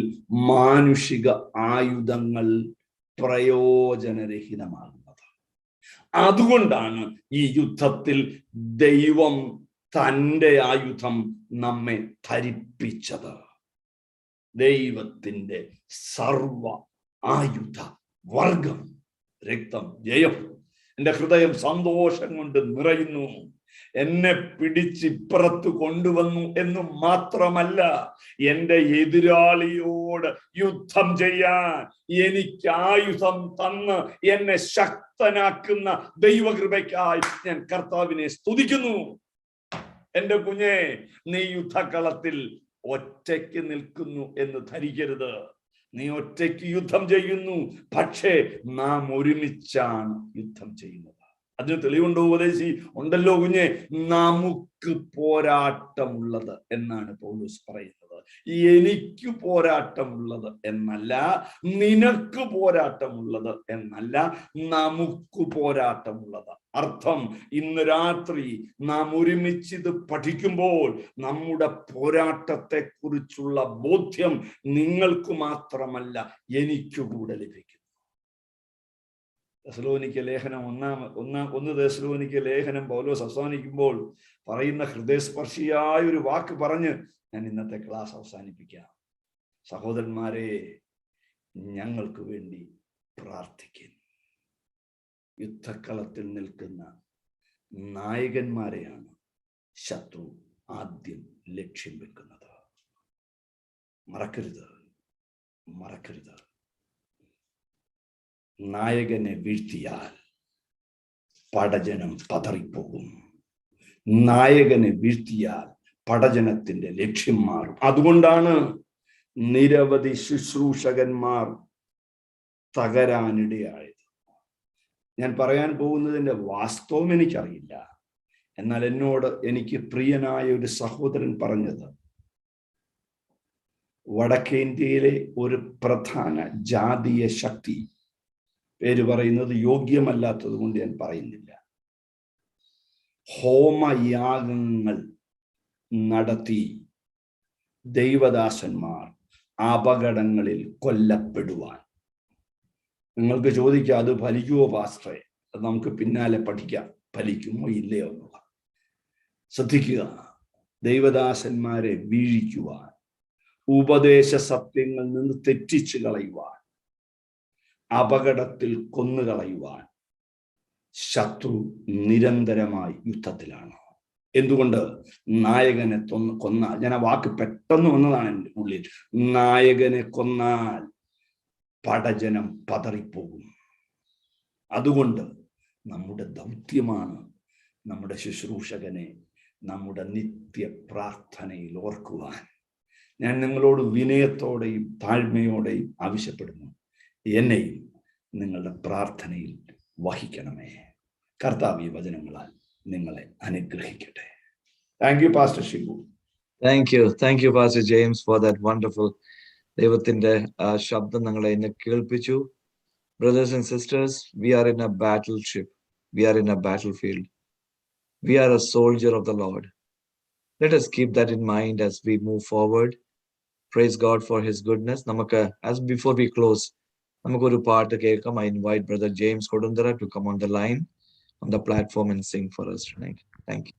മാനുഷിക ആയുധങ്ങൾ പ്രയോജനരഹിതമാകുന്നത്. അതുകൊണ്ടാണ് ഈ യുദ്ധത്തിൽ ദൈവം തൻ്റെ ആയുധം നമ്മെ ധരിപ്പിച്ചത്. ദൈവത്തിന്റെ സർവ ആയുധ വർഗം, രക്തം, ജയം. എൻ്റെ ഹൃദയം സന്തോഷം കൊണ്ട് നിറയുന്നു. എന്നെ പിടിച്ചിപ്പുറത്ത് കൊണ്ടുവന്നു എന്ന് മാത്രമല്ല, എൻ്റെ എതിരാളിയോട് യുദ്ധം ചെയ്യാൻ എനിക്ക് ആയുധം തന്ന് എന്നെ ശക്തനാക്കുന്ന ദൈവകൃപയ്ക്കായി ഞാൻ കർത്താവിനെ സ്തുതിക്കുന്നു. എൻ്റെ കുഞ്ഞെ, നീ യുദ്ധകളത്തിൽ ഒറ്റയ്ക്ക് നിൽക്കുന്നു എന്ന് ധരിക്കരുത്. നീ ഒറ്റയ്ക്ക് യുദ്ധം ചെയ്യുന്നു, പക്ഷേ നാം ഒരുമിച്ചാണ് യുദ്ധം ചെയ്യുന്നത്. അതിന് തെളിവുണ്ടോ ഉപദേശി? ഉണ്ടല്ലോ കുഞ്ഞെ. നമുക്ക് പോരാട്ടമുള്ളത് എന്നാണ് പൗലോസ് പറയുന്നത്. എനിക്ക് പോരാട്ടമുള്ളത് എന്നല്ല, നിനക്ക് പോരാട്ടമുള്ളത് എന്നല്ല, നമുക്ക് പോരാട്ടമുള്ളത്. അർത്ഥം, ഇന്ന് രാത്രി നാം ഒരുമിച്ചിത് പഠിക്കുമ്പോൾ നമ്മുടെ പോരാട്ടത്തെ കുറിച്ചുള്ള ബോധ്യം നിങ്ങൾക്ക് മാത്രമല്ല, എനിക്ക് കൂടെ ലഭിക്കും. തെസ്സലോനിക്ക ലേഖനം ഒന്ന് തെസ്സലോനിക്ക ലേഖനം പൗലോസ് അവസാനിക്കുമ്പോൾ പറയുന്ന ഹൃദയസ്പർശിയായ ഒരു വാക്ക് പറഞ്ഞ് ഞാൻ ഇന്നത്തെ ക്ലാസ് അവസാനിപ്പിക്കാം. സഹോദരന്മാരെ, ഞങ്ങൾക്ക് വേണ്ടി പ്രാർത്ഥിക്കും. യുദ്ധക്കളത്തിൽ നിൽക്കുന്ന നായകന്മാരെയാണ് ശത്രു ആദ്യം ലക്ഷ്യം വെക്കുന്നത്. മറക്കരുത്. മറക്കരുത്. നായകനെ വീഴ്ത്തിയാൽ പടജനം പതറിപ്പോകും. നായകനെ വീഴ്ത്തിയാൽ പടജനത്തിന്റെ ലക്ഷ്യം മാറും. അതുകൊണ്ടാണ് നിരവധി ശുശ്രൂഷകന്മാർ തകരാനിടയായത്. ഞാൻ പറയാൻ പോകുന്നതിന്റെ വാസ്തവം എനിക്കറിയില്ല. എന്നാൽ എന്നോട് എനിക്ക് പ്രിയനായ ഒരു സഹോദരൻ പറഞ്ഞത്, വടക്കേ ഇന്ത്യയിലെ ഒരു പ്രധാന ജാതീയ ശക്തി, പേര് പറയുന്നത് യോഗ്യമല്ലാത്തത് കൊണ്ട് ഞാൻ പറയുന്നില്ല, ഹോമയാഗങ്ങൾ നടത്തി ദൈവദാസന്മാർ അപകടങ്ങളിൽ കൊല്ലപ്പെടുവാൻ. നിങ്ങൾക്ക് ചോദിക്കാം, അത് ഫലിക്കുമോ പാസ്റ്ററെ? അത് നമുക്ക് പിന്നാലെ പഠിക്കാം, ഫലിക്കുമോ ഇല്ലയോ എന്നുള്ള. ശ്രദ്ധിക്കുക, ദൈവദാസന്മാരെ വീഴിക്കുവാൻ, ഉപദേശ സത്യങ്ങളിൽ നിന്ന് തെറ്റിച്ചു കളയുവാൻ, അപകടത്തിൽ കൊന്നുകളയുവാൻ ശത്രു നിരന്തരമായി യുദ്ധത്തിലാണ്. എന്തുകൊണ്ട്? നായകനെ കൊന്നാൽ, ഞാൻ ആ വാക്ക് പെട്ടെന്ന് വന്നതാണ് എൻ്റെ ഉള്ളിൽ, നായകനെ കൊന്നാൽ പടജനം പതറിപ്പോകും. അതുകൊണ്ട് നമ്മുടെ ദൗത്യമാണ് നമ്മുടെ ശുശ്രൂഷകനെ നമ്മുടെ നിത്യ പ്രാർത്ഥനയിൽ ഓർക്കുവാൻ. ഞാൻ നിങ്ങളോട് വിനയത്തോടെയും താഴ്മയോടെയും ആവശ്യപ്പെടുന്നു, എന്നെയും നിങ്ങളുടെ പ്രാർത്ഥനയിൽ വഹിക്കണമേ. കർത്താവ് ഈ വചനങ്ങളാൽ നിങ്ങളെ അനുഗ്രഹിക്കട്ടെ. Thank you pastor Shibu. Thank you, Pastor James, for that wonderful ദൈവത്തിന്റെ ശബ്ദം ഞങ്ങളെ എന്നെ കേൾപ്പിച്ചു. Brothers and sisters, we are in a battleship. We are in a battlefield. We are a soldier of the Lord. Let us keep that in mind as we move forward. Praise God for his goodness. നമുക്ക്, as before we close, നമുക്കൊരു പാട്ട് കേൾക്കാം. I invite Brother James Kodundara to come on the line, on the platform and sing for us tonight. Thank you.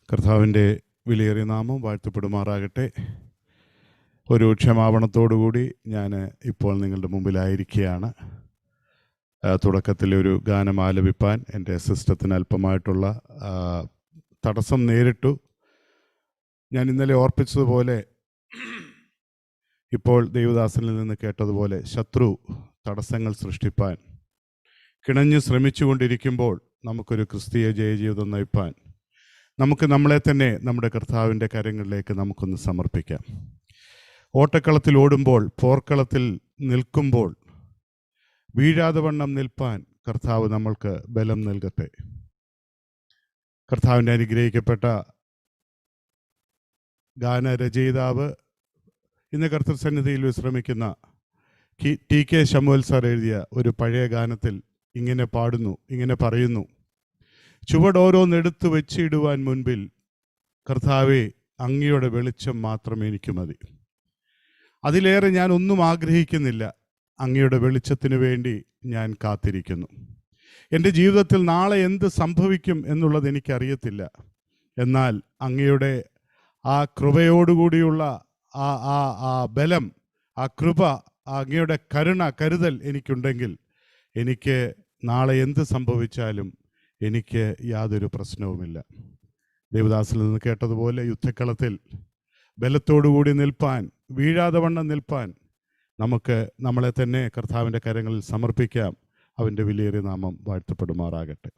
കർത്താവിൻ്റെ വിലയേറിയ നാമം വാഴ്ത്തപ്പെടുമാറാകട്ടെ. ഒരു ക്ഷമാപണത്തോടുകൂടി ഞാൻ ഇപ്പോൾ നിങ്ങളുടെ മുമ്പിലായിരിക്കുകയാണ്. തുടക്കത്തിലൊരു ഗാനം ആലപിപ്പാൻ എൻ്റെ സിസ്റ്റത്തിന് അല്പമായിട്ടുള്ള തടസ്സം നേരിട്ടു. ഞാൻ ഇന്നലെ ഓർപ്പിച്ചതുപോലെ, ഇപ്പോൾ ദൈവദാസനിൽ നിന്ന് കേട്ടതുപോലെ, ശത്രു തടസ്സങ്ങൾ സൃഷ്ടിപ്പാൻ കിണഞ്ഞു ശ്രമിച്ചുകൊണ്ടിരിക്കുമ്പോൾ നമുക്കൊരു ക്രിസ്തീയ ജയജീവിതം നയിപ്പാൻ നമുക്ക് നമ്മളെ തന്നെ നമ്മുടെ കർത്താവിൻ്റെ കരങ്ങളിലേക്ക് നമുക്കൊന്ന് സമർപ്പിക്കാം. ഓട്ടക്കളത്തിൽ ഓടുമ്പോൾ, പോർക്കളത്തിൽ നിൽക്കുമ്പോൾ വീഴാതെ വണ്ണം നിൽപ്പാൻ കർത്താവ് നമ്മൾക്ക് ബലം നൽകട്ടെ. കർത്താവിൻ്റെ അനുഗ്രഹിക്കപ്പെട്ട ഗാനരചയിതാവ്, ഇന്ന് കർത്തൃസന്നിധിയിൽ വിശ്രമിക്കുന്ന ടി.കെ. ശമുവൽ സാർ എഴുതിയ ഒരു പഴയ ഗാനത്തിൽ ഇങ്ങനെ പാടുന്നു, ഇങ്ങനെ പറയുന്നു: ചുവടോരോന്നെടുത്ത് വെച്ചിടുവാൻ മുൻപിൽ കർത്താവേ, അങ്ങയുടെ വെളിച്ചം മാത്രം എനിക്ക് മതി. അതിലേറെ ഞാൻ ഒന്നും ആഗ്രഹിക്കുന്നില്ല. അങ്ങയുടെ വെളിച്ചത്തിന് വേണ്ടി ഞാൻ കാത്തിരിക്കുന്നു. എൻ്റെ ജീവിതത്തിൽ നാളെ എന്ത് സംഭവിക്കും എന്നുള്ളത് എനിക്കറിയത്തില്ല. എന്നാൽ അങ്ങയുടെ ആ കൃപയോടുകൂടിയുള്ള ആ ബലം, ആ കൃപ, അങ്ങയുടെ കരുതൽ എനിക്കുണ്ടെങ്കിൽ എനിക്ക് നാളെ എന്ത് സംഭവിച്ചാലും എനിക്ക് യാതൊരു പ്രശ്നവുമില്ല. ദേവദാസിൽ നിന്ന് കേട്ടതുപോലെ യുദ്ധക്കളത്തിൽ ബലത്തോടുകൂടി നിൽപ്പാൻ, വീഴാതെ വണ്ണം നിൽപ്പാൻ നമുക്ക് നമ്മളെ തന്നെ കർത്താവിൻ്റെ കരങ്ങളിൽ സമർപ്പിക്കാം. അവൻ്റെ വിലയേറിയ നാമം വാഴ്ത്തപ്പെടുമാറാകട്ടെ.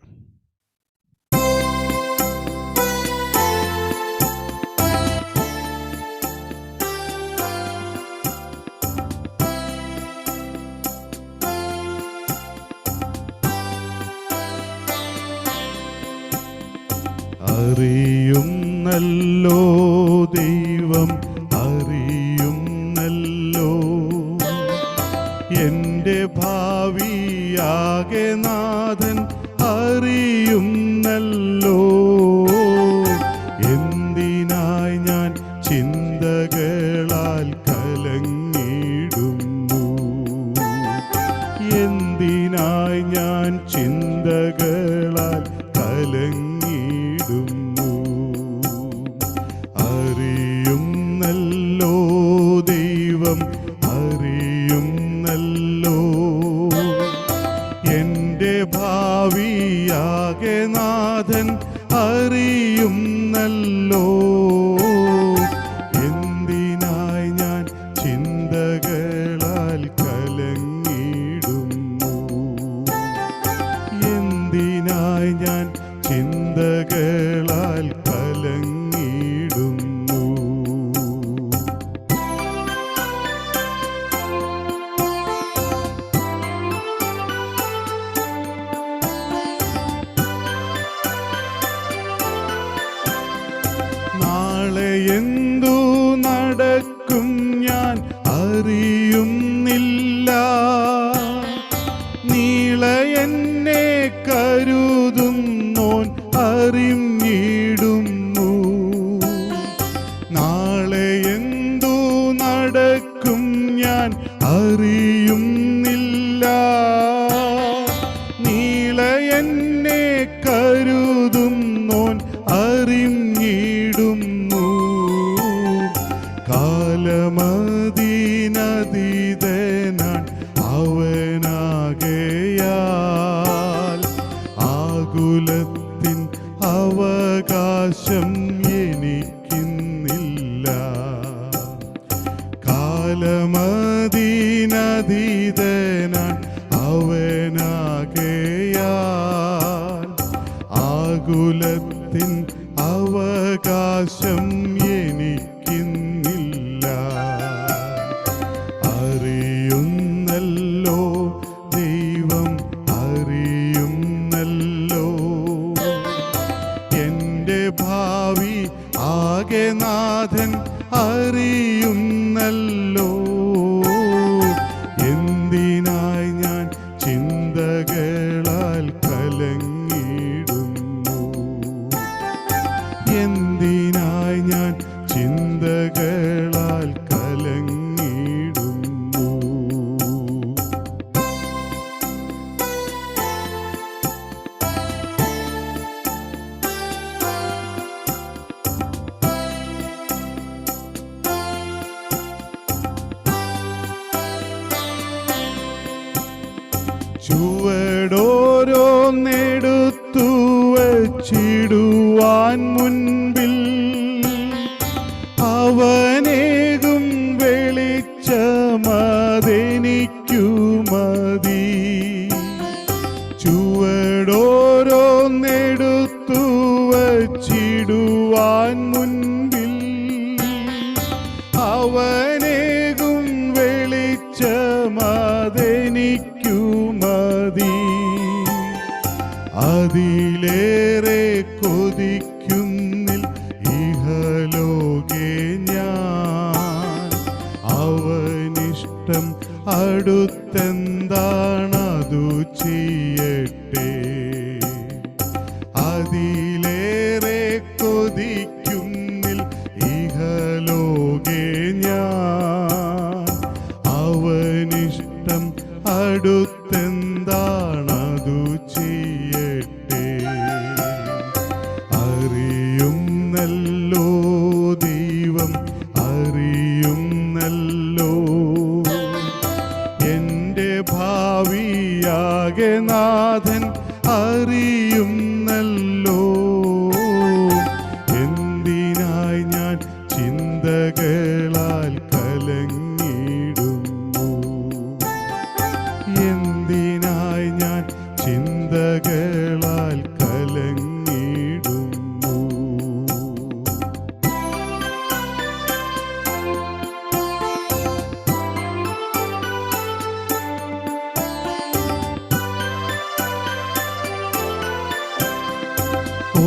അറിയുന്നല്ലോ ദൈവം, അറിയുന്നല്ലോ എൻ്റെ ഭാവിയാകെ നാഥൻ അറിയുന്നല്ലോ. എന്തിനായി ഞാൻ ചിന്തകളാൽ കലങ്ങിടുന്നു, എന്തിനായി ഞാൻ ചിന്തകളാൽ കലങ്ങിടുന്നു. അറിയുന്നല്ലോ ദൈവം, അറിയുന്നല്ലോ എൻ്റെ ഭാവിയാകെ നാഥൻ അറിയുന്നല്ലോ. എന്തിനായി ഞാൻ ചിന്തകൾ കലങ്ങിടുന്നു. നാളെ എന്തു നടക്കും ഞാൻ അറിയുന്നില്ല. നീളെ എന്നെ കരുതുന്നോൻ അറിഞ്ഞിടുന്നു. നാളെ എന്തു നടക്കും ഞാൻ അറിയുന്നില്ല. നീളെ എന്നെ കരുതുന്നോൻ അറിഞ്ഞിടുന്നു. കാലമദീനതീതനാൻ അവനാകയാൽ ആകുലത്തിൻ അവകാശം എനിക്കിന്നില്ല. കാലമദീനതീതനാൻ അവനാകയാൽ ആകുലത്തിൻ അവകാശം എനിക്കിന്നില്ല. അറിയുന്നല്ലോ ദൈവം അറിയുന്നല്ലോ എൻ്റെ ഭാവി ആകെ നാഥൻ അറിയുന്നല്ലോ. എന്തിനായി ഞാൻ ചിന്തകളാൽ കലങ്ങിടുന്നു. എന്തിനായി ഞാൻ ചിന്തകളാൽ കലങ്ങിടുന്നു. ചുവടോരോന്നെടുത്തു വച്ചിടുവാൻ മുൻപിൽ അവനേകും വെളിച്ചമതെനിക്കു മതി. ചുവടോരോന്നെടുത്തു വച്ചിടുവാൻ മുൻപിൽ അവനേകും വെളിച്ചമതെനിക്കു മതി. അതിലേറെ കൊതിക്കുന്നിൽ ഇഹലോകെ ഞാൻ. അവനിഷ്ടം അടുത്തെന്താണതു ചെയ്യട്ടെ. അതിലേറെ കൊതിക്കുന്നിൽ ഇഹലോകെ ഞാൻ. അവനിഷ്ടം അടുത്തെന്താണതു ചെയ്യട്ടെ. അറിയുന്നല്ലോ ദൈവം അറിയുന്നല്ലോ എൻ്റെ ഭാവിയാകെ നാഥൻ അറിയുന്നല്ലോ. എന്തിനായി ഞാൻ ചിന്തകളാൽ കലങ്ങിടുന്നു. എന്തിനായി ഞാൻ ചിന്തകളാൽ കലങ്ങിടുന്നു.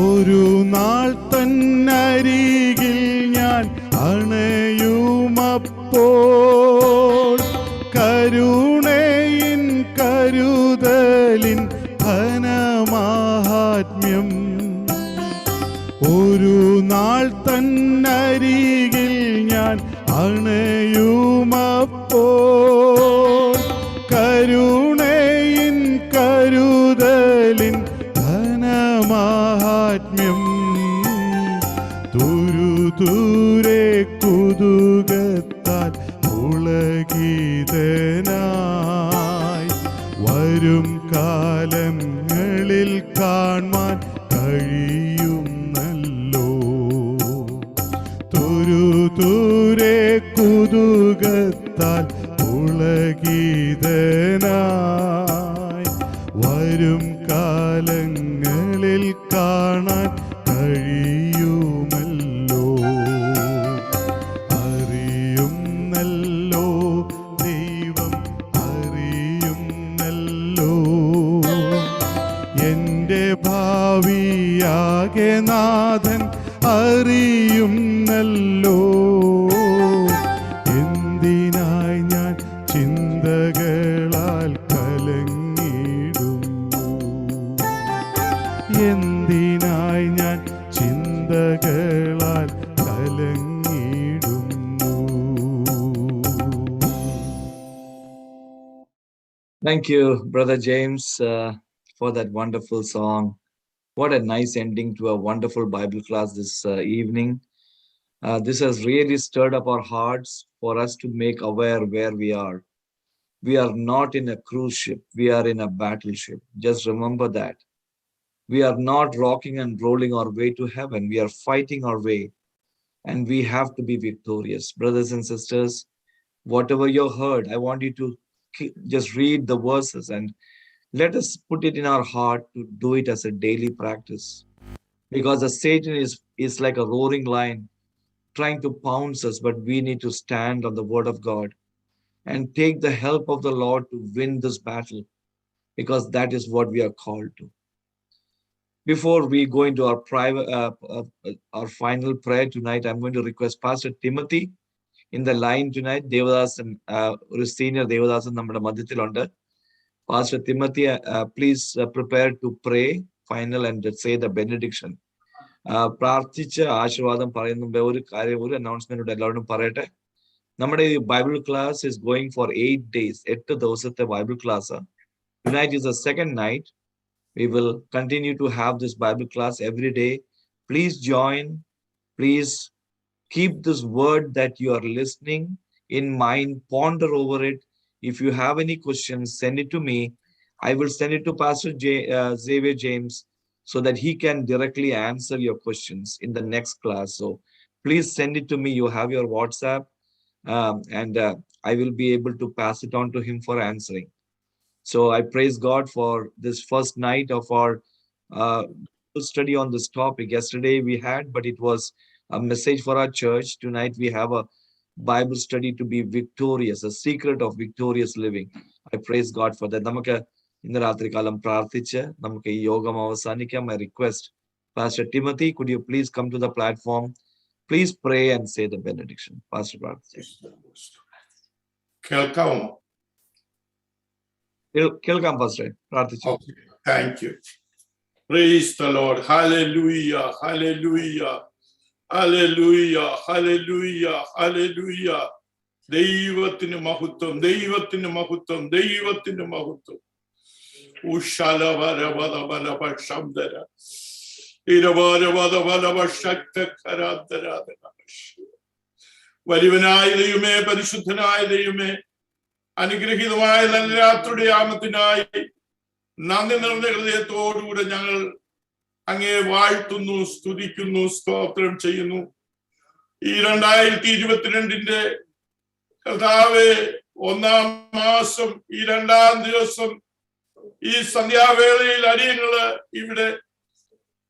ഒരു നാൾ തന്നരികിൽ ഞാൻ അണയുമപ്പോൾ കരുണയിൻ കരുതലിൻ ഘനമാഹാത്മ്യം. ഒരു നാൾ തന്നരികിൽ ഞാൻ അണയുമപ്പോൾ കരുണയിൻ കരുതലിൻ ഘനമാഹാത്മ്യം. ദൂരെ കുതുകത്താൽ പുളകിതനായി വരും കാലങ്ങളിൽ കാൺമാൻ കഴിയുന്നല്ലോ. ദൂരെ കുതുകത്താൽ പുളകിതനായി വരും കാലങ്ങളിൽ കാണാൻ കഴിയും. നാഥൻ അറിയുന്നല്ലോ. എന്തിനായി ഞാൻ ചിന്തകളാൽ കലങ്ങിടുന്നു, എന്തിനായി ഞാൻ ചിന്തകളാൽ കലങ്ങിടുന്നു. Thank you, Brother James, for that wonderful song. What a nice ending to a wonderful Bible class this evening. This has really stirred up our hearts for us to make aware where we are. We are not in a cruise ship. We are in a battleship. Just remember that. We are not rocking and rolling our way to heaven. We are fighting our way, and we have to be victorious. Brothers and sisters, whatever you heard, I want you to just read the verses and let us put it in our heart to do it as a daily practice. Because the Satan is like a roaring lion trying to pounce us, but we need to stand on the word of God and take the help of the Lord to win this battle, because that is what we are called to. Before we go into our private, our final prayer tonight, I'm going to request Pastor Timothy in the line tonight. Devadasan, senior Devadasan, നമ്മുടെ മധ്യത്തിലുണ്ട്. Pastor Timothy, please prepare to pray final and say the benediction. പ്രാർത്ഥിച്ച് ആശീർവാദം പറയുന്ന മുമ്പേ ഒരു announcement എല്ലാവരും പറയട്ടെ. നമ്മുടെ ഈ Bible class is going for 8 days. 8 ദിവസത്തെ Bible class. Tonight is the second night. We will continue to have this Bible class every day. Please join. Please keep this word that you are listening in mind. Ponder over it. If you have any questions, send it to me. I will send it to Pastor Xavier James so that he can directly answer your questions in the next class. So please send it to me. You have your WhatsApp, and I will be able to pass it on to him for answering. So I praise God for this first night of our study on this topic. Yesterday we had, but it was a message for our church. Tonight we have a Bible study to be victorious, a secret of victorious living. I praise God for that. നമുക്ക് ഇന്ന് രാത്രികാലം പ്രാർത്ഥിച്ച് നമുക്ക് ഈ യോഗം അവസാനിക്കാം. I request Pastor Timothy, could you please come to the platform? Please pray and say the benediction. Pastor, കേൾക്കാമോ? കേൾക്കാം Pastor. പ്രാർത്ഥിച്ചു. Thank you. Praise the Lord. Hallelujah. Hallelujah. Hallelujah. Hallelujah. Hallelujah. ദൈവത്തിന് മഹത്വം, ദൈവത്തിന് മഹത്വം, ദൈവത്തിന് മഹത്വം. വലിയവനായ ദൈവമേ, പരിശുദ്ധനായ ദൈവമേ, അനുഗ്രഹീതമായ നല്ല രാത്രിയുടെ യാമത്തിനായി നന്ദി നിറഞ്ഞ ഹൃദയത്തോടുകൂടെ ഞങ്ങൾ അങ്ങേ വാഴ്ത്തുന്നു, സ്തുതിക്കുന്നു, സ്തോത്രം ചെയ്യുന്നു. ഈ 2022 കർത്താവേ, 1-ാം മാസം ഈ 2-ാം ദിവസം ഈ സന്ധ്യാവേളയിൽ അടിയങ്ങള് ഇവിടെ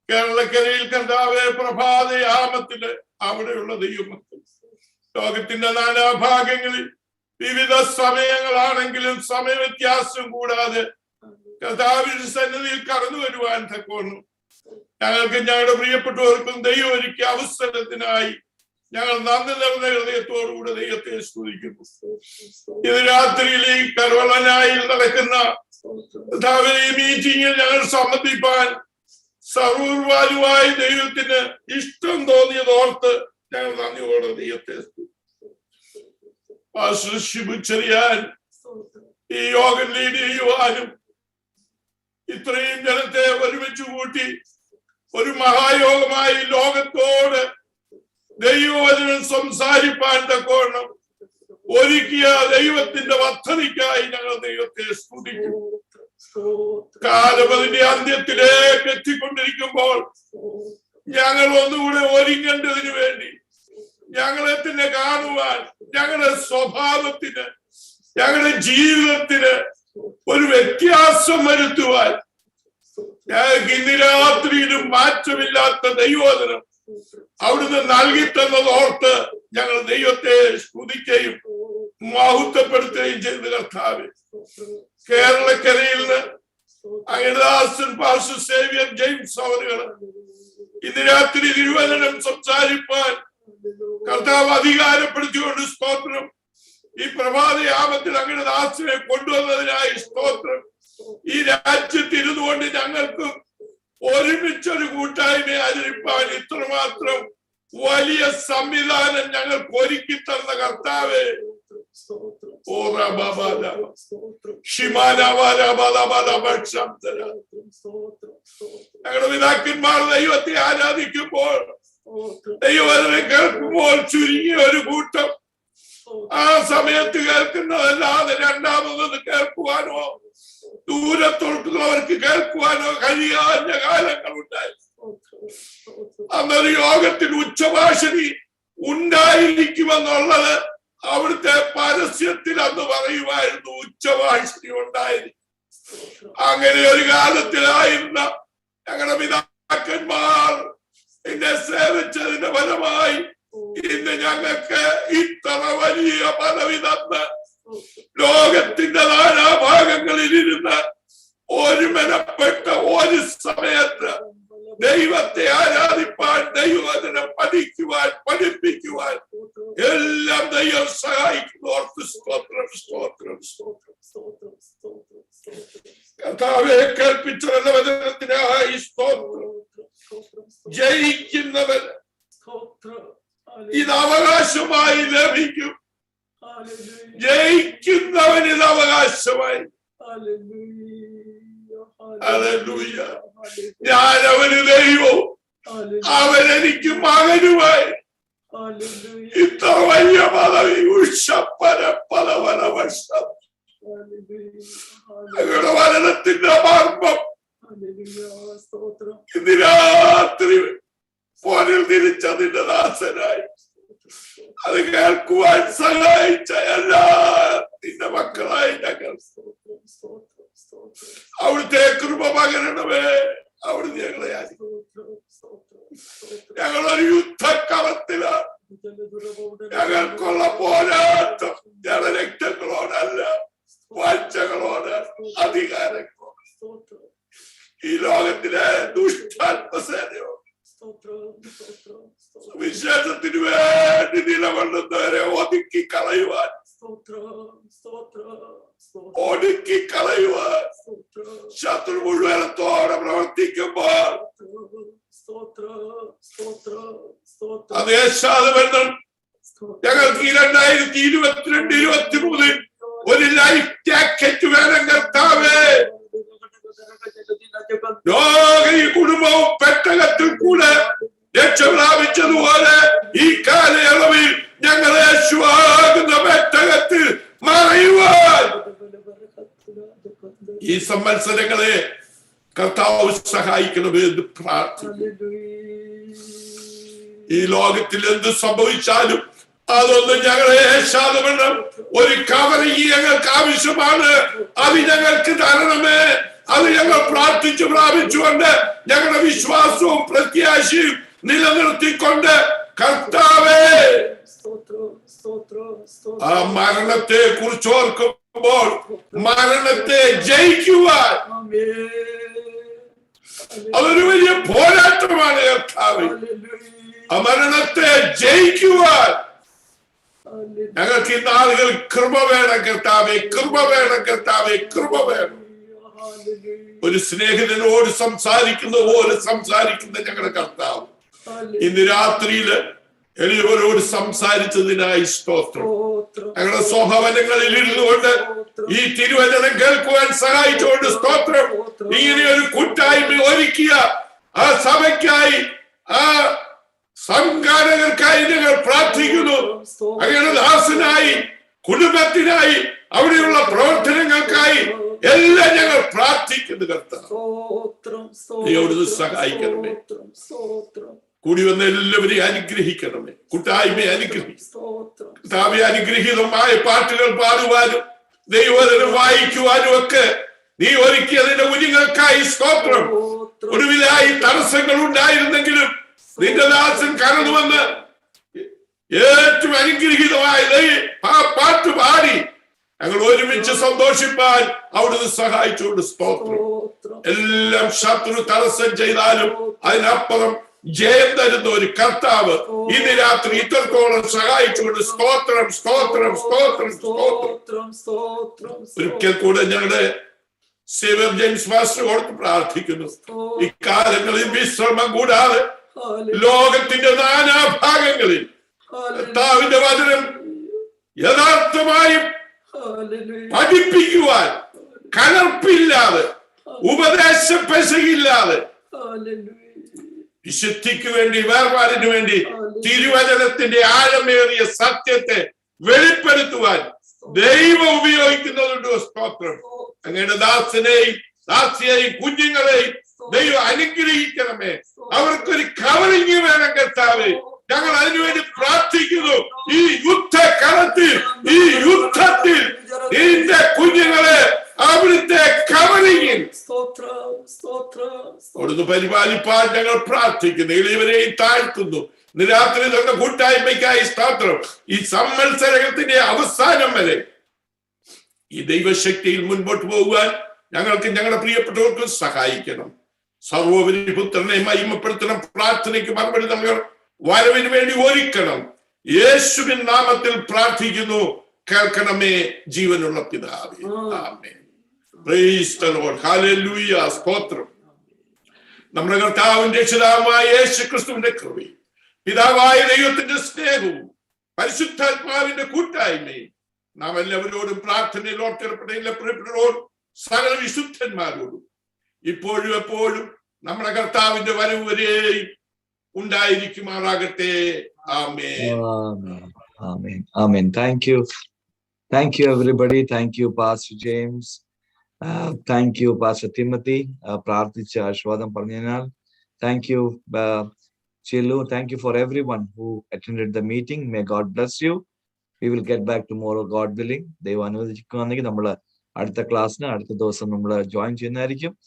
കേരളക്കരയിൽ കർത്താവേ പ്രഭാതയാമത്തില് അവിടെയുള്ള ദൈവമക്കൾ ലോകത്തിന്റെ നാനാഭാഗങ്ങളിൽ വിവിധ സമയങ്ങളാണെങ്കിലും സമയവ്യത്യാസം കൂടാതെ കർത്താവിന്റെ സന്നിധിയിൽ കടന്നു വരുവാൻ തക്കവണ്ണം ഞങ്ങൾക്ക് ഞങ്ങളുടെ പ്രിയപ്പെട്ടവർക്കും ദൈവം ഒരുക്കിയ അവസരത്തിനായി ഞങ്ങൾ നന്ദി നിറഞ്ഞ ഹൃദയത്തോടുകൂടെ ദൈവത്തെ സ്തുതിക്കുന്നു. ഇത് രാത്രിയിൽ ഈ കരോളനായിൽ നടക്കുന്ന ഈ മീറ്റിംഗിൽ ഞങ്ങൾ സംബന്ധിപ്പാൻ സർവ്വവാലുവായ ദൈവത്തിന് ഇഷ്ടം തോന്നിയതോർത്ത് ഞങ്ങൾ നന്ദിയോടെ ദൈവത്തെ ചെറിയാൻ ഈ യോഗം ലീഡ് ചെയ്യുവാനും ഇത്രയും ജനത്തെ ഒരുമിച്ച് കൂട്ടി ഒരു മഹായോഗമായി ലോകത്തോട് ദൈവവചനം സംസാരിപ്പാൻ തക്കോണം ഒരുക്കിയ ദൈവത്തിന്റെ പദ്ധതിക്കായി ഞങ്ങൾ ദൈവത്തെ സ്തുതിക്കുന്നു. കാലം അതിന്റെ അന്ത്യത്തിലേക്ക് എത്തിക്കൊണ്ടിരിക്കുമ്പോൾ ഞങ്ങൾ ഒന്നുകൂടെ ഒരുങ്ങേണ്ടതിനു വേണ്ടി ഞങ്ങളെ തന്നെ കാണുവാൻ, ഞങ്ങളുടെ സ്വഭാവത്തിന്, ഞങ്ങളുടെ ജീവിതത്തിന് ഒരു വ്യത്യാസം വരുത്തുവാൻ ഞങ്ങൾക്ക് ഇന്ന് രാത്രിയിലും മാറ്റമില്ലാത്ത ദൈവവചനം അവിടുന്ന് നൽകി തന്നതോർത്ത് ഞങ്ങൾ ദൈവത്തെ സ്തുതിക്കുകയും മഹത്വപ്പെടുത്തുകയും ചെയ്ത കർത്താവേ, കേരളക്കരയിൽ നിന്ന് അങ്ങയുടെ ദാസൻ പാസ്റ്റർ സേവ്യർ ജെയിംസ് അവരുകൾ ഇന്ന് രാത്രി തിരുവചനം സംസാരിപ്പാൻ കർത്താവ് അധികാരപ്പെടുത്തിക്കൊണ്ട് സ്തോത്രം. ഈ പ്രഭാതയാമത്തിൽ അങ്ങനെ ദാസനെ കൊണ്ടുവന്നതിനായി സ്തോത്രം. ഈ രാജ്യത്ത് ഇരുന്നുകൊണ്ട് ഞങ്ങൾക്ക് ഒരുമിച്ചൊരു കൂട്ടായ്മയെ ആചരിപ്പാൻ ഇത്രമാത്രം വലിയ സംവിധാനം ഞങ്ങൾക്ക് ഒരുക്കി തന്ന കർത്താവേ, ഞങ്ങളുടെ പിതാക്കന്മാർ ദൈവത്തെ ആരാധിക്കുമ്പോൾ, ദൈവത്തിനെ കേൾക്കുമ്പോൾ ചുരുങ്ങിയ ഒരു കൂട്ടം ആ സമയത്ത് കേൾക്കുന്നതല്ലാതെ രണ്ടാമതൊന്ന് കേൾക്കുവാനോ ദൂരത്തോട്ടുള്ളവർക്ക് കേൾക്കുവാനോ കഴിയാത്ത കാലങ്ങളുണ്ടായി. അന്നൊരു യോഗത്തിന് ഉച്ചഭാഷണി ഉണ്ടായിരിക്കുമെന്നുള്ളത് അവിടുത്തെ പരസ്യത്തിൽ അന്ന് പറയുമായിരുന്നു, ഉച്ചഭാഷണി ഉണ്ടായിരിക്കും. അങ്ങനെ ഒരു കാലത്തിലായിരുന്ന ഞങ്ങളുടെ പിതാക്കന്മാർ എന്നെ സേവിച്ചതിന്റെ ഫലമായി ഇന്ന് ഞങ്ങൾക്ക് ഇത്ര വലിയ പദവി തന്ന് ലോകത്തിന്റെ നാനാഭാഗങ്ങളിൽ ഇരുന്ന് ഒരുമനപ്പെട്ട ഒരു സമയത്ത് ദൈവത്തെ ആരാധിപ്പാൻ, ദൈവവചനം പഠിക്കുവാൻ, പഠിപ്പിക്കുവാൻ എല്ലാം ദൈവം സഹായിക്കുന്നു. ഓർത്ത് സ്തോത്രം, സ്തോത്രം, സ്തോത്രം. കർത്താവെ കേൾപ്പിച്ച വചനത്തിനായി സ്തോത്രം. ജയിക്കുന്നവൻ ഇത് അവകാശമായി ലഭിക്കും. ജയിക്കുന്നവൻ ഇത് അവകാശമായി. ഹല്ലേലൂയ. ഞാൻ അവന് ദൈവവും അവൻ എനിക്ക് മകനുമായി. ഇത്ര വലിയ പദവി പല വർഷം ഞങ്ങളുടെ വചനത്തിന്റെ മാർഗം ഇന്ന് രാത്രി ഫോണിൽ തിരിച്ചതിന്റെ ദാസനായി അത് കേൾക്കുവാൻ സഹായിച്ച എല്ലാ നിന്റെ മക്കളായി ഞങ്ങൾ അവിടുത്തെ കൃപ പകരണമേ. അവിടുന്ന് ഞങ്ങളെ ഞങ്ങളൊരു യുദ്ധക്കളത്തിലാണ്. ഞങ്ങൾക്കുള്ള പോരാട്ടം ഞങ്ങളുടെ രക്തങ്ങളോടല്ല, വാഴ്ചകളോട്, അധികാരങ്ങളോട്, ഈ ലോകത്തിലെ ദുഷ്ടാത്മസേനയോട്. വിശേഷത്തിന് വേണ്ടി നിലകൊള്ളുന്നവരെ ഒതുക്കി കളയുവാൻ, ഒടുക്കി കളയുവാൻ ശത്രു മുഴുവനത്തോടെ പ്രവർത്തിക്കുമ്പോൾ അതേ ശാതബന്ധം ഞങ്ങൾക്ക് 2022-23 ഒരു ലൈഫ് ജാക്കറ്റ് വേണം കർത്താവേ. ഈ കുടുംബവും പെട്ടകത്തിൽ കൂടെ രക്ഷ പ്രാപിച്ചതുപോലെ ഈ കാലയളവിൽ ഞങ്ങളെ യേശുവാകുന്ന പെട്ടകത്തിൽ മറയുവാൻ ഈ സംവത്സരങ്ങളെ കർത്താവ് സഹായിക്കണമേ എന്ന് പ്രാർത്ഥിക്കുന്നു. ഈ ലോകത്തിൽ എന്ത് സംഭവിച്ചാലും അതൊന്നും ഞങ്ങളെ ശാതമെണ്ണം ഒരു കവറിങ് ഞങ്ങൾക്ക് ആവശ്യമാണ്. അത് ഞങ്ങൾക്ക് തരണമേ. അത് ഞങ്ങൾ പ്രാർത്ഥിച്ചു പ്രാപിച്ചുകൊണ്ട് ഞങ്ങളുടെ വിശ്വാസവും പ്രത്യാശയും നിലനിർത്തിക്കൊണ്ട് കർത്താവേ ആ മരണത്തെ കുറിച്ച് ഓർക്കുമ്പോൾ മരണത്തെ ജയിക്കുവാൻ അതൊരു വലിയ പോരാട്ടമാണ് കർത്താവേ. ആ മരണത്തെ ജയിക്കുവാൻ ഞങ്ങൾക്ക് ഇന്ന് ആളുകൾ കൃപ വേണം കർത്താവേ, കൃപ വേണം കർത്താവേ, കൃപ വേണം. ഒരു സ്നേഹിതനോട് സംസാരിക്കുന്ന പോലെ സംസാരിക്കുന്ന ഞങ്ങളുടെ കർത്താവ് ഇന്ന് രാത്രിയില് എളിയവരോട് സംസാരിച്ചതിനായി സ്തോത്രം. ഞങ്ങളുടെ സ്വഭവനങ്ങളിൽ ഇരുന്നുകൊണ്ട് ഈ തിരുവചനം കേൾക്കുവാൻ സഹായിച്ചുകൊണ്ട് സ്തോത്രം. ഇങ്ങനെ ഒരു കൂട്ടായ്മ ഒരുക്കിയ ആ സഭയ്ക്കായി, ആ സംഘാടകർക്കായി ഞങ്ങൾ പ്രാർത്ഥിക്കുന്നു. അങ്ങനെ ദാസനായി, കുടുംബത്തിനായി, അവിടെയുള്ള പ്രവർത്തനങ്ങൾക്കായി എല്ലാം ഞങ്ങൾ പ്രാർത്ഥിക്കുന്നു കർത്താവ്. അവിടുന്ന് സഹായിക്കണമേ. കൂടി വന്ന എല്ലാവരെയും അനുഗ്രഹിക്കണമേ. കൂട്ടായ്മയെ അനുഗ്രഹിക്കണമേ. അനുഗ്രഹീതമായ പാട്ടുകൾ പാടുവാനും ദൈവവചനം വായിക്കുവാനും ഒക്കെ നീ ഒരുക്കിയതിന്റെ കുഞ്ഞുങ്ങൾക്കായി സ്തോത്രം. ഒടുവിലായി തടസ്സങ്ങൾ ഉണ്ടായിരുന്നെങ്കിലും നിന്റെ ദാസൻ കടന്നുവന്ന് ഏറ്റവും അനുഗ്രഹീതമായ ആ പാട്ട് പാടി ഞങ്ങൾ ഒരുമിച്ച് സന്തോഷിപ്പാൻ അവിടുന്ന് സഹായിച്ചുകൊണ്ട് സ്തോത്രം. എല്ലാം ശത്രു തടസ്സം ചെയ്താലും അതിനപ്പുറം ജയം തരുന്ന ഒരു കർത്താവ് ഇന്ന് രാത്രി ഇത്രത്തോളം സഹായിച്ചുകൊണ്ട് സ്തോത്രം സ്തോത്രം സ്തോത്രം സ്തോത്രം. ഒരിക്കൽ കൂടെ ഞങ്ങളുടെ സേവർ ജെയിംസ് മാസ്റ്റർ ഓർത്ത് പ്രാർത്ഥിക്കുന്നു. ഇക്കാലങ്ങളിൽ വിശ്രമം കൂടാതെ ലോകത്തിന്റെ നാനാഭാഗങ്ങളിൽ കർത്താവിന്റെ വചനം യഥാർത്ഥമായും പഠിപ്പിക്കുവാൻ കലർപ്പില്ലാതെ ഉപദേശ പെശകില്ലാതെ വിശുദ്ധിക്ക് വേണ്ടി വേർപാടിനു വേണ്ടി തിരുവചനത്തിന്റെ ആഴമേറിയ സത്യത്തെ വെളിപ്പെടുത്തുവാൻ ദൈവം ഉപയോഗിക്കുന്നതുകൊണ്ട് സ്തോത്രം. അങ്ങയുടെ ദാസനെയും ദാസിയെയും കുഞ്ഞുങ്ങളെയും ദൈവം അനുഗ്രഹിക്കണമേ. അവർക്കൊരു കവറിങ് വേണം കർത്താവേ. ഞങ്ങൾ അതിനുവേണ്ടി പ്രാർത്ഥിക്കുന്നു. ഈ യുദ്ധകളത്തിൽ ഈ യുദ്ധത്തിൽ നിന്റെ കുഞ്ഞുങ്ങളെ അവിടുത്തെ കവറിങ്ങിൽ അവിടുന്ന് പരിപാലിപ്പാൻ ഞങ്ങൾ പ്രാർത്ഥിക്കുന്നു. ഇവരെയും താഴ്ത്തുന്നു. ഇന്ന് രാത്രി നമ്മുടെ കൂട്ടായ്മയ്ക്കായി സ്തോത്രം. ഈ സംവത്സരത്തിന്റെ അവസാനം വരെ ഈ ദൈവശക്തിയിൽ മുൻപോട്ട് പോകുവാൻ ഞങ്ങൾക്ക് ഞങ്ങളുടെ പ്രിയപ്പെട്ടവർക്കും സഹായിക്കണം. സർവോപരി പുത്രനെ മഹിമപ്പെടുത്തണം. പ്രാർത്ഥനയ്ക്ക് മറുപടി നമ്മൾ വരവിന് വേണ്ടി ഒരുക്കണം. യേശുവിൻ നാമത്തിൽ പ്രാർത്ഥിക്കുന്നു. കേൾക്കണമേ ജീവനുള്ള പിതാവേ. ആമേൻ. Praise the Lord. ഹല്ലേലൂയ. സ്തോത്രം. നമ്മുടെ കർത്താവിന്റെ രക്ഷിതാവായ യേശുക്രിസ്തുവിന്റെ കൃപയും പിതാവായ ദൈവത്തിന്റെ സ്നേഹവും പരിശുദ്ധാത്മാവിന്റെ കൂട്ടായ്മയും നാം എല്ലാവരോടും പ്രാർത്ഥനയിൽ ഓർക്കപ്പെട്ട പ്രിയപ്പെട്ടവരോടും സകല വിശുദ്ധന്മാരോടും ഇപ്പോഴും എപ്പോഴും നമ്മുടെ കർത്താവിന്റെ വരവ് വരെയും ഉണ്ടായിരിക്കുമാറാകട്ടെ. ആമേൻ. Amen. Amen. Thank you. Thank you, everybody. Thank you, Pastor James. Thank you, Pastor Timothy. പ്രാർത്ഥിച്ച ആശീർവാദം പറഞ്ഞതിനാൽ. Thank you, Chilu. Thank you for everyone who attended the meeting. May God bless you. We will get back tomorrow, God willing. ദൈവം അനുവദിക്കുകയാണെങ്കിൽ നമ്മൾ അടുത്ത ക്ലാസ്സിന് അടുത്ത ദിവസം നമ്മൾ ജോയിൻ ചെയ്യുന്നതായിരിക്കും.